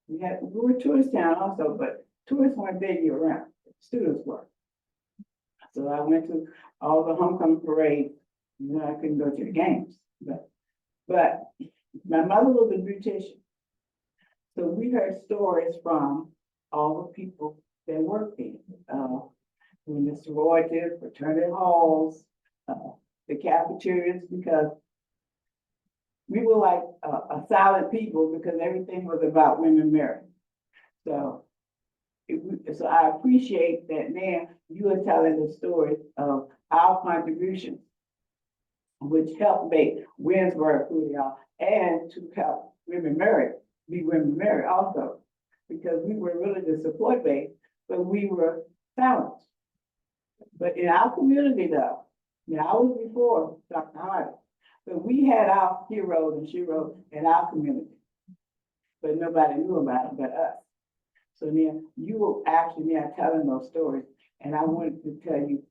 We were a tourist town also, but tourists weren't there year round, students were. So I went to all the homecoming parades, and then I couldn't go to the games. But my mother was a beautician. So we heard stories from all the people that worked there. The sororities, fraternity halls, the cafeterias, because we were like a silent people because everything was about women married. So I appreciate that now you are telling the story of our contributions, which helped make Williamsburg who they are, and to help women married be women married also, because we were really the support base, but we were silent. But in our community though, now I was before Dr. Hardy, but we had our heroes and sheroes in our community, but nobody knew about it but us. So now you were actually now telling those stories, and I wanted to tell you,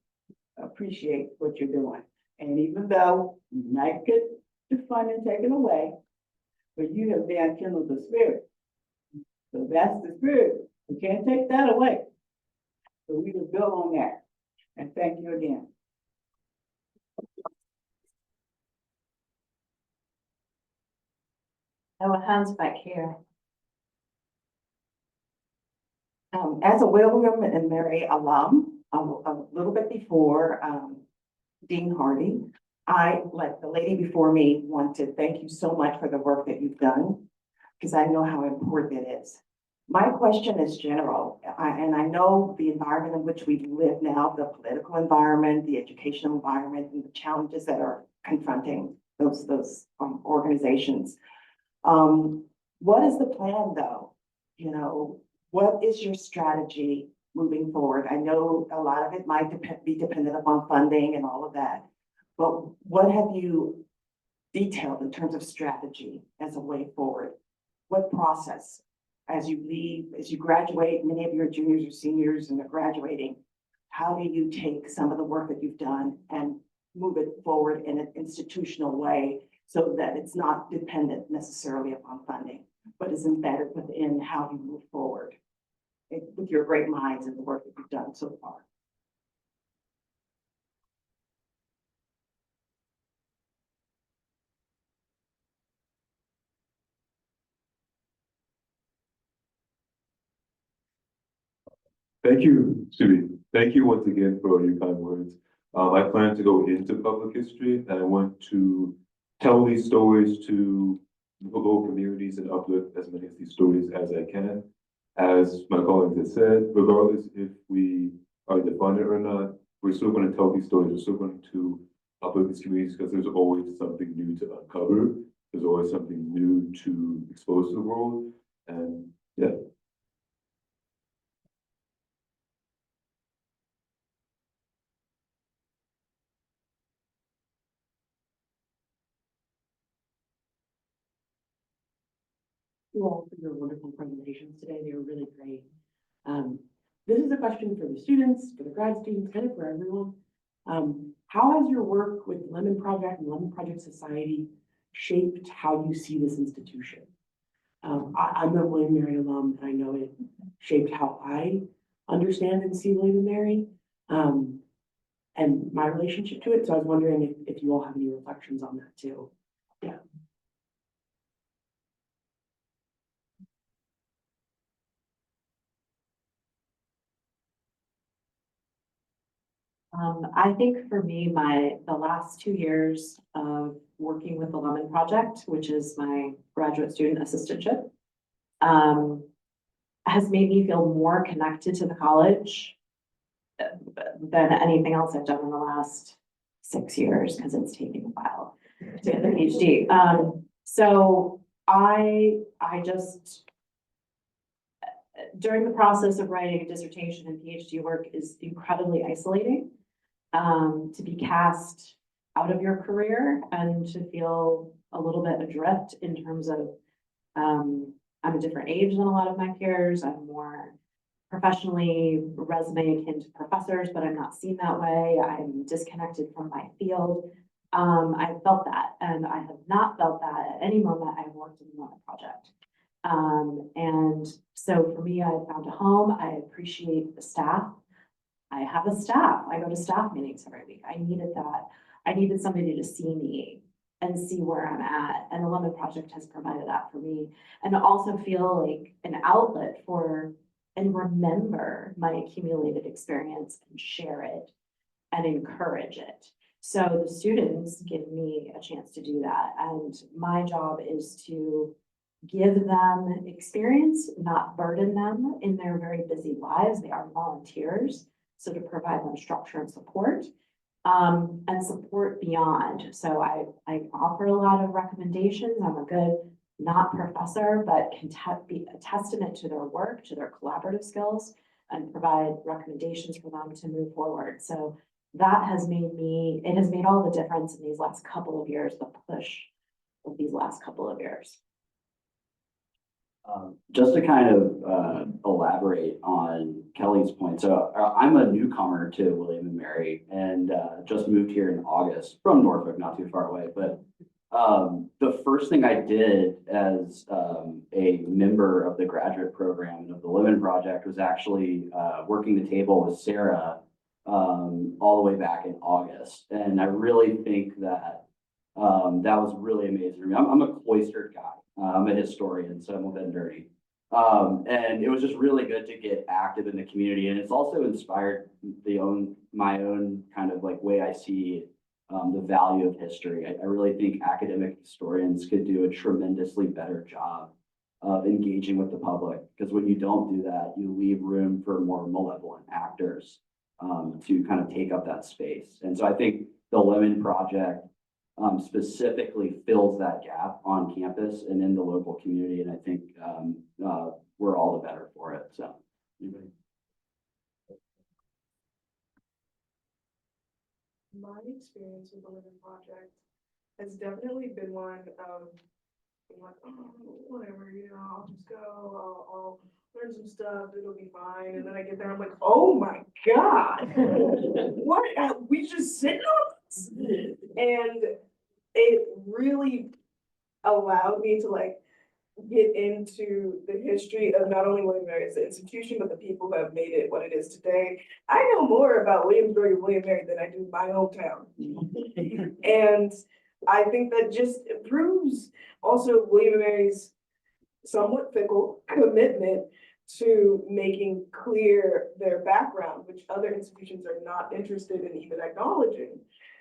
appreciate what you're doing. And even though you might get the funding taken away, but you have now kindled the spirit. So that's the spirit. We can't take that away. So we will build on that. And thank you again. Our hands back here. As a William and Mary alum, a little bit before Dean Hardy, I, like the lady before me, want to thank you so much for the work that you've done, because I know how important it is. My question is general, and I know the environment in which we live now, the political environment, the educational environment, and the challenges that are confronting those organizations. What is the plan, though? You know, what is your strategy moving forward? I know a lot of it might be dependent upon funding and all of that, but what have you detailed in terms of strategy as a way forward? What process? As you leave, as you graduate, many of your juniors or seniors and they're graduating, how do you take some of the work that you've done and move it forward in an institutional way so that it's not dependent necessarily upon funding, but is embedded within how you move forward with your great minds and the work that you've done so far? Thank you, Sue. Thank you once again for all your kind words. I plan to go into public history and I want to tell these stories to local communities and uplift as many of these stories as I can. As my colleagues have said, regardless if we are the funder or not, we're still going to tell these stories. We're still going to uplift these communities because there's always something new to uncover. There's always something new to expose to the world. And yeah. You all for your wonderful presentations today. They were really great. This is a question for the students, for the grad students, kind of for everyone. How has your work with Lemon Project and Lemon Project Society shaped how you see this institution? I'm a William and Mary alum, and I know it shaped how I understand and see William and Mary, and my relationship to it. So I was wondering if you all have any reflections on that too. Yeah. I think for me, the last 2 years of working with the Lemon Project, which is my graduate student assistantship, has made me feel more connected to the college than anything else I've done in the last 6 years, because it's taken a while to get the PhD. So I just, during the process of writing a dissertation and PhD work is incredibly isolating. To be cast out of your career and to feel a little bit adrift in terms of, I'm a different age than a lot of my peers. I'm more professionally resume akin to professors, but I'm not seen that way. I'm disconnected from my field. I felt that, and I have not felt that at any moment I've worked in the Monet Project. And so for me, I found a home. I appreciate the staff. I have a staff. I go to staff meetings every week. I needed that. I needed somebody to see me and see where I'm at. And the Lemon Project has provided that for me. And to also feel like an outlet for and remember my accumulated experience and share it and encourage it. So the students give me a chance to do that. And my job is to give them experience, not burden them in their very busy lives. They are volunteers. So to provide them structure and support, and support beyond. So I offer a lot of recommendations. I'm a good, not professor, but can be a testament to their work, to their collaborative skills, and provide recommendations for them to move forward. So that has it has made all the difference in these last couple of years, the push of these last couple of years. Just to kind of elaborate on Kelly's point. So I'm a newcomer to William and Mary and just moved here in August from Norfolk, not too far away. But the first thing I did as a member of the graduate program and of the Lemon Project was actually working the table with Sarah all the way back in August. And I really think that that was really amazing for me. I'm a cloistered guy. I'm a historian, so I'm a bit dirty. And it was just really good to get active in the community. And it's also inspired my own kind of like way I see the value of history. I really think academic historians could do a tremendously better job of engaging with the public, because when you don't do that, you leave room for more malevolent actors to kind of take up that space. And so I think the Lemon Project specifically fills that gap on campus and in the local community. And I think we're all the better for it. So anybody? My experience with the Living Project has definitely been one of being like, oh, whatever, I'll just go, I'll learn some stuff, it'll be fine. And then I get there, I'm like, oh my God, what are we just sitting on this? And it really allowed me to like get into the history of not only William and Mary as an institution, but the people who have made it what it is today. I know more about Williamsburg and William and Mary than I do my hometown. And I think that just proves also William and Mary's somewhat fickle commitment to making clear their background, which other institutions are not interested in even acknowledging.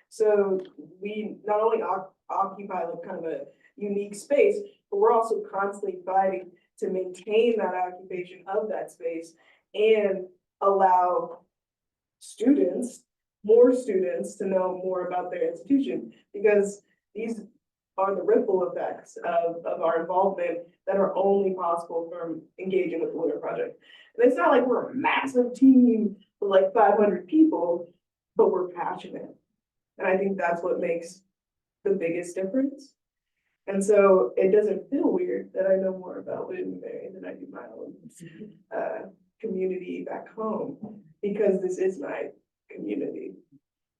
So we not only occupy like kind of a unique space, but we're also constantly fighting to maintain that occupation of that space and allow students, more students to know more about their institution, because these are the ripple effects of our involvement that are only possible from engaging with the Lunar Project. And it's not like we're a massive team of like 500 people, but we're passionate. And I think that's what makes the biggest difference. And so it doesn't feel weird that I know more about William and Mary than I do my own community back home, because this is my community.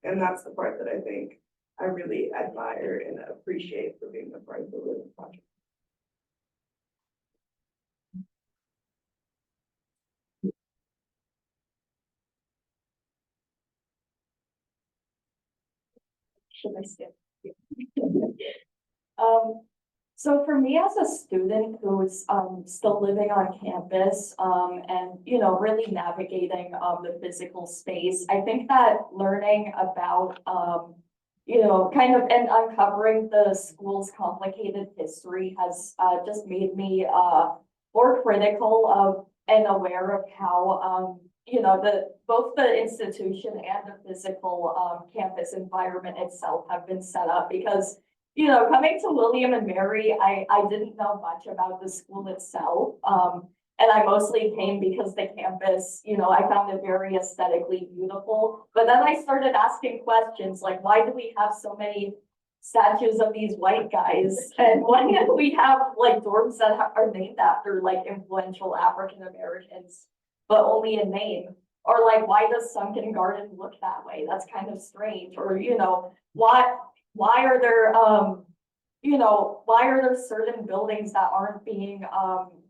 And that's the part that I think I really admire and appreciate for being a part of the Living Project. Should I skip? So for me as a student who's still living on campus and really navigating the physical space, I think that learning about kind of and uncovering the school's complicated history has just made me more critical of and aware of how both the institution and the physical campus environment itself have been set up. Because coming to William and Mary, I didn't know much about the school itself. And I mostly came because the campus, I found it very aesthetically beautiful. But then I started asking questions like, why do we have so many statues of these white guys? And why do we have like dorms that are named after like influential African Americans, but only in name? Or like, why does Sunken Garden look that way? That's kind of strange. Or, why are there, why are there certain buildings that aren't being,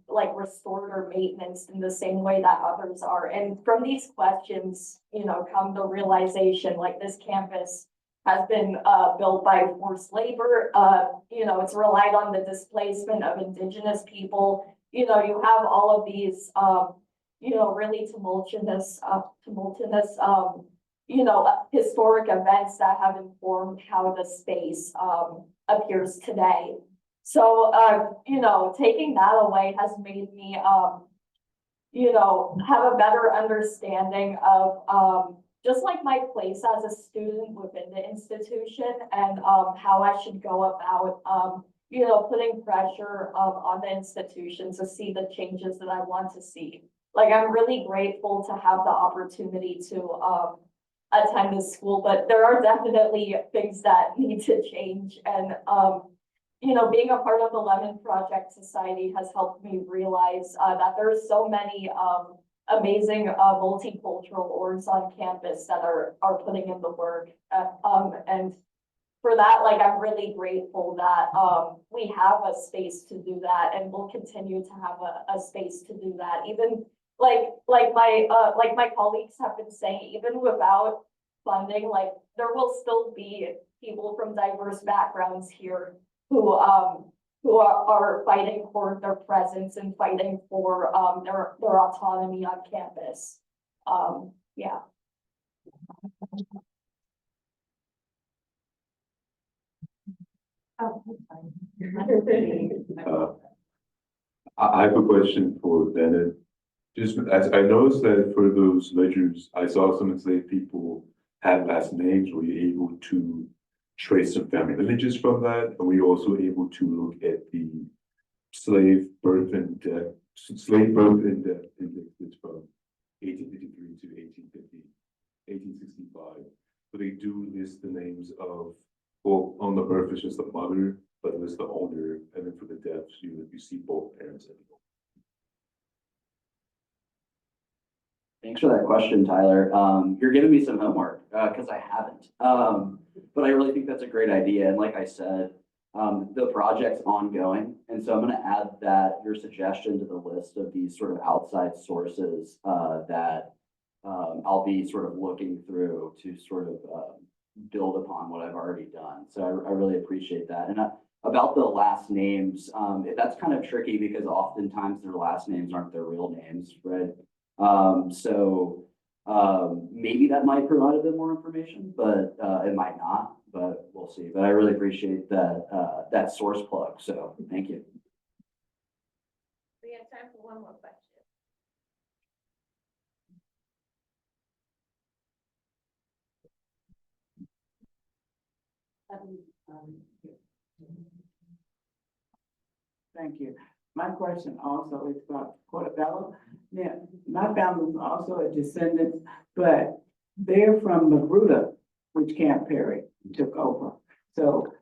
like restored or maintenance in the same way that others are? And from these questions, come the realization like this campus has been built by forced labor. It's relied on the displacement of indigenous people. You have all of these, really tumultuous, historic events that have informed how the space appears today. So, taking that away has made me, have a better understanding of just like my place as a student within the institution and how I should go about, putting pressure on the institution to see the changes that I want to see. Like, I'm really grateful to have the opportunity to attend this school, but there are definitely things that need to change. And, being a part of the Lemon Project Society has helped me realize that there's so many amazing multicultural orgs on campus that are putting in the work. And for that, like, I'm really grateful that we have a space to do that, and we'll continue to have a space to do that. Even like my colleagues have been saying, even without funding, like there will still be people from diverse backgrounds here who are fighting for their presence and fighting for their autonomy on campus. Yeah. I have a question for Bennett. Just as I noticed that for those ledgers, I saw some enslaved people had last names. Were you able to trace some family lineages from that? And were you also able to look at the slave birth and death indexes from 1853 to 1865? But they do list the names of, well, on the birth it's just the mother, but it lists the owner, and then for the deaths, you see both parents anymore. Thanks for that question, Tyler. You're giving me some homework because I haven't. But I really think that's a great idea. And like I said, the project's ongoing. And so I'm going to add your suggestion to the list of these sort of outside sources that I'll be sort of looking through to sort of build upon what I've already done. So I really appreciate that. And about the last names, that's kind of tricky because oftentimes their last names aren't their real names, right? Maybe that might provide a bit more information, but it might not, but we'll see. But I really appreciate that that source plug. So thank you. We have time for one more question. Thank you. My question also is about Portobello. Now, my family is also a descendant, but they're from Magruder, which Camp Perry took over. So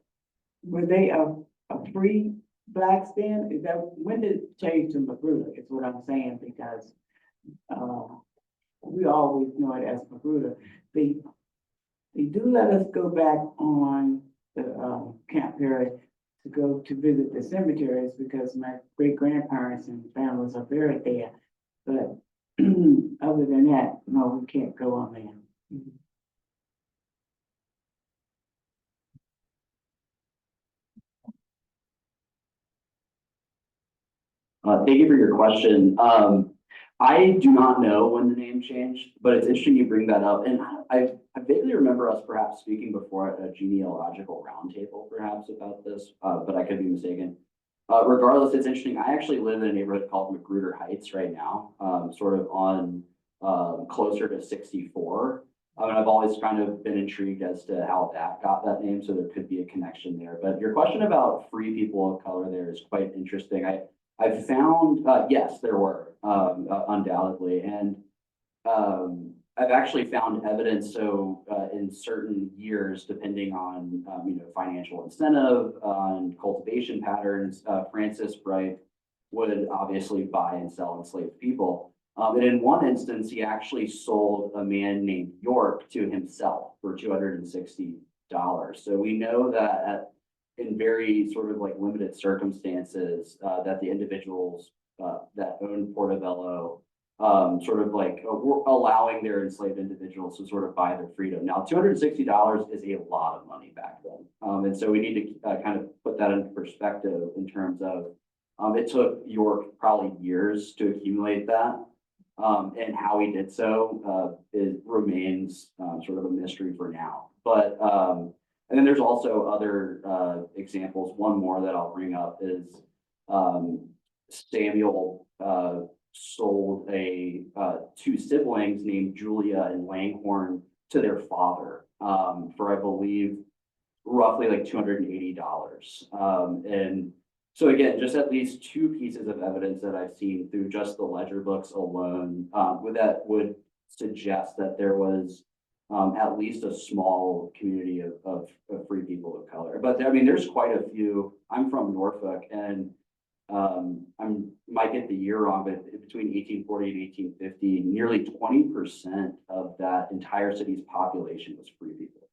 were they a free blacks then? Is that, when did it change to Magruder is what I'm saying, because we always know it as Magruder. They do let us go back on the Camp Perry to go to visit the cemeteries because my great grandparents and families are buried there. But other than that, no, we can't go on there. Thank you for your question. I do not know when the name changed, but it's interesting you bring that up. And I vaguely remember us perhaps speaking before at a genealogical roundtable, perhaps about this, but I could be mistaken. Regardless, it's interesting. I actually live in a neighborhood called Magruder Heights right now, sort of on closer to 64. And I've always kind of been intrigued as to how that got that name, so there could be a connection there. But your question about free people of color there is quite interesting. I've found, yes, there were, undoubtedly. And I've actually found evidence, so in certain years, depending on, financial incentive, on cultivation patterns, Francis Bright would obviously buy and sell enslaved people. And in one instance, he actually sold a man named York to himself for $260. So we know that in very sort of like limited circumstances, that the individuals that owned Portobello sort of like were allowing their enslaved individuals to sort of buy their freedom. Now, $260 is a lot of money back then. And so we need to kind of put that into perspective in terms of it took York probably years to accumulate that. And how he did so, it remains sort of a mystery for now. But and then there's also other examples. One more that I'll bring up is Samuel sold two siblings named Julia and Langhorne to their father for, I believe, roughly like $280. And so again, just at least two pieces of evidence that I've seen through just the ledger books alone that would suggest that there was at least a small community of free people of color. But I mean, there's quite a few. I'm from Norfolk, and might get the year wrong, but between 1840 and 1850, nearly 20% of that entire city's population was free people.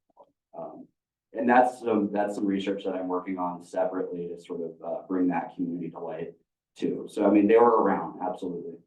And that's some research that I'm working on separately to sort of bring that community to light too. So I mean, they were around, absolutely.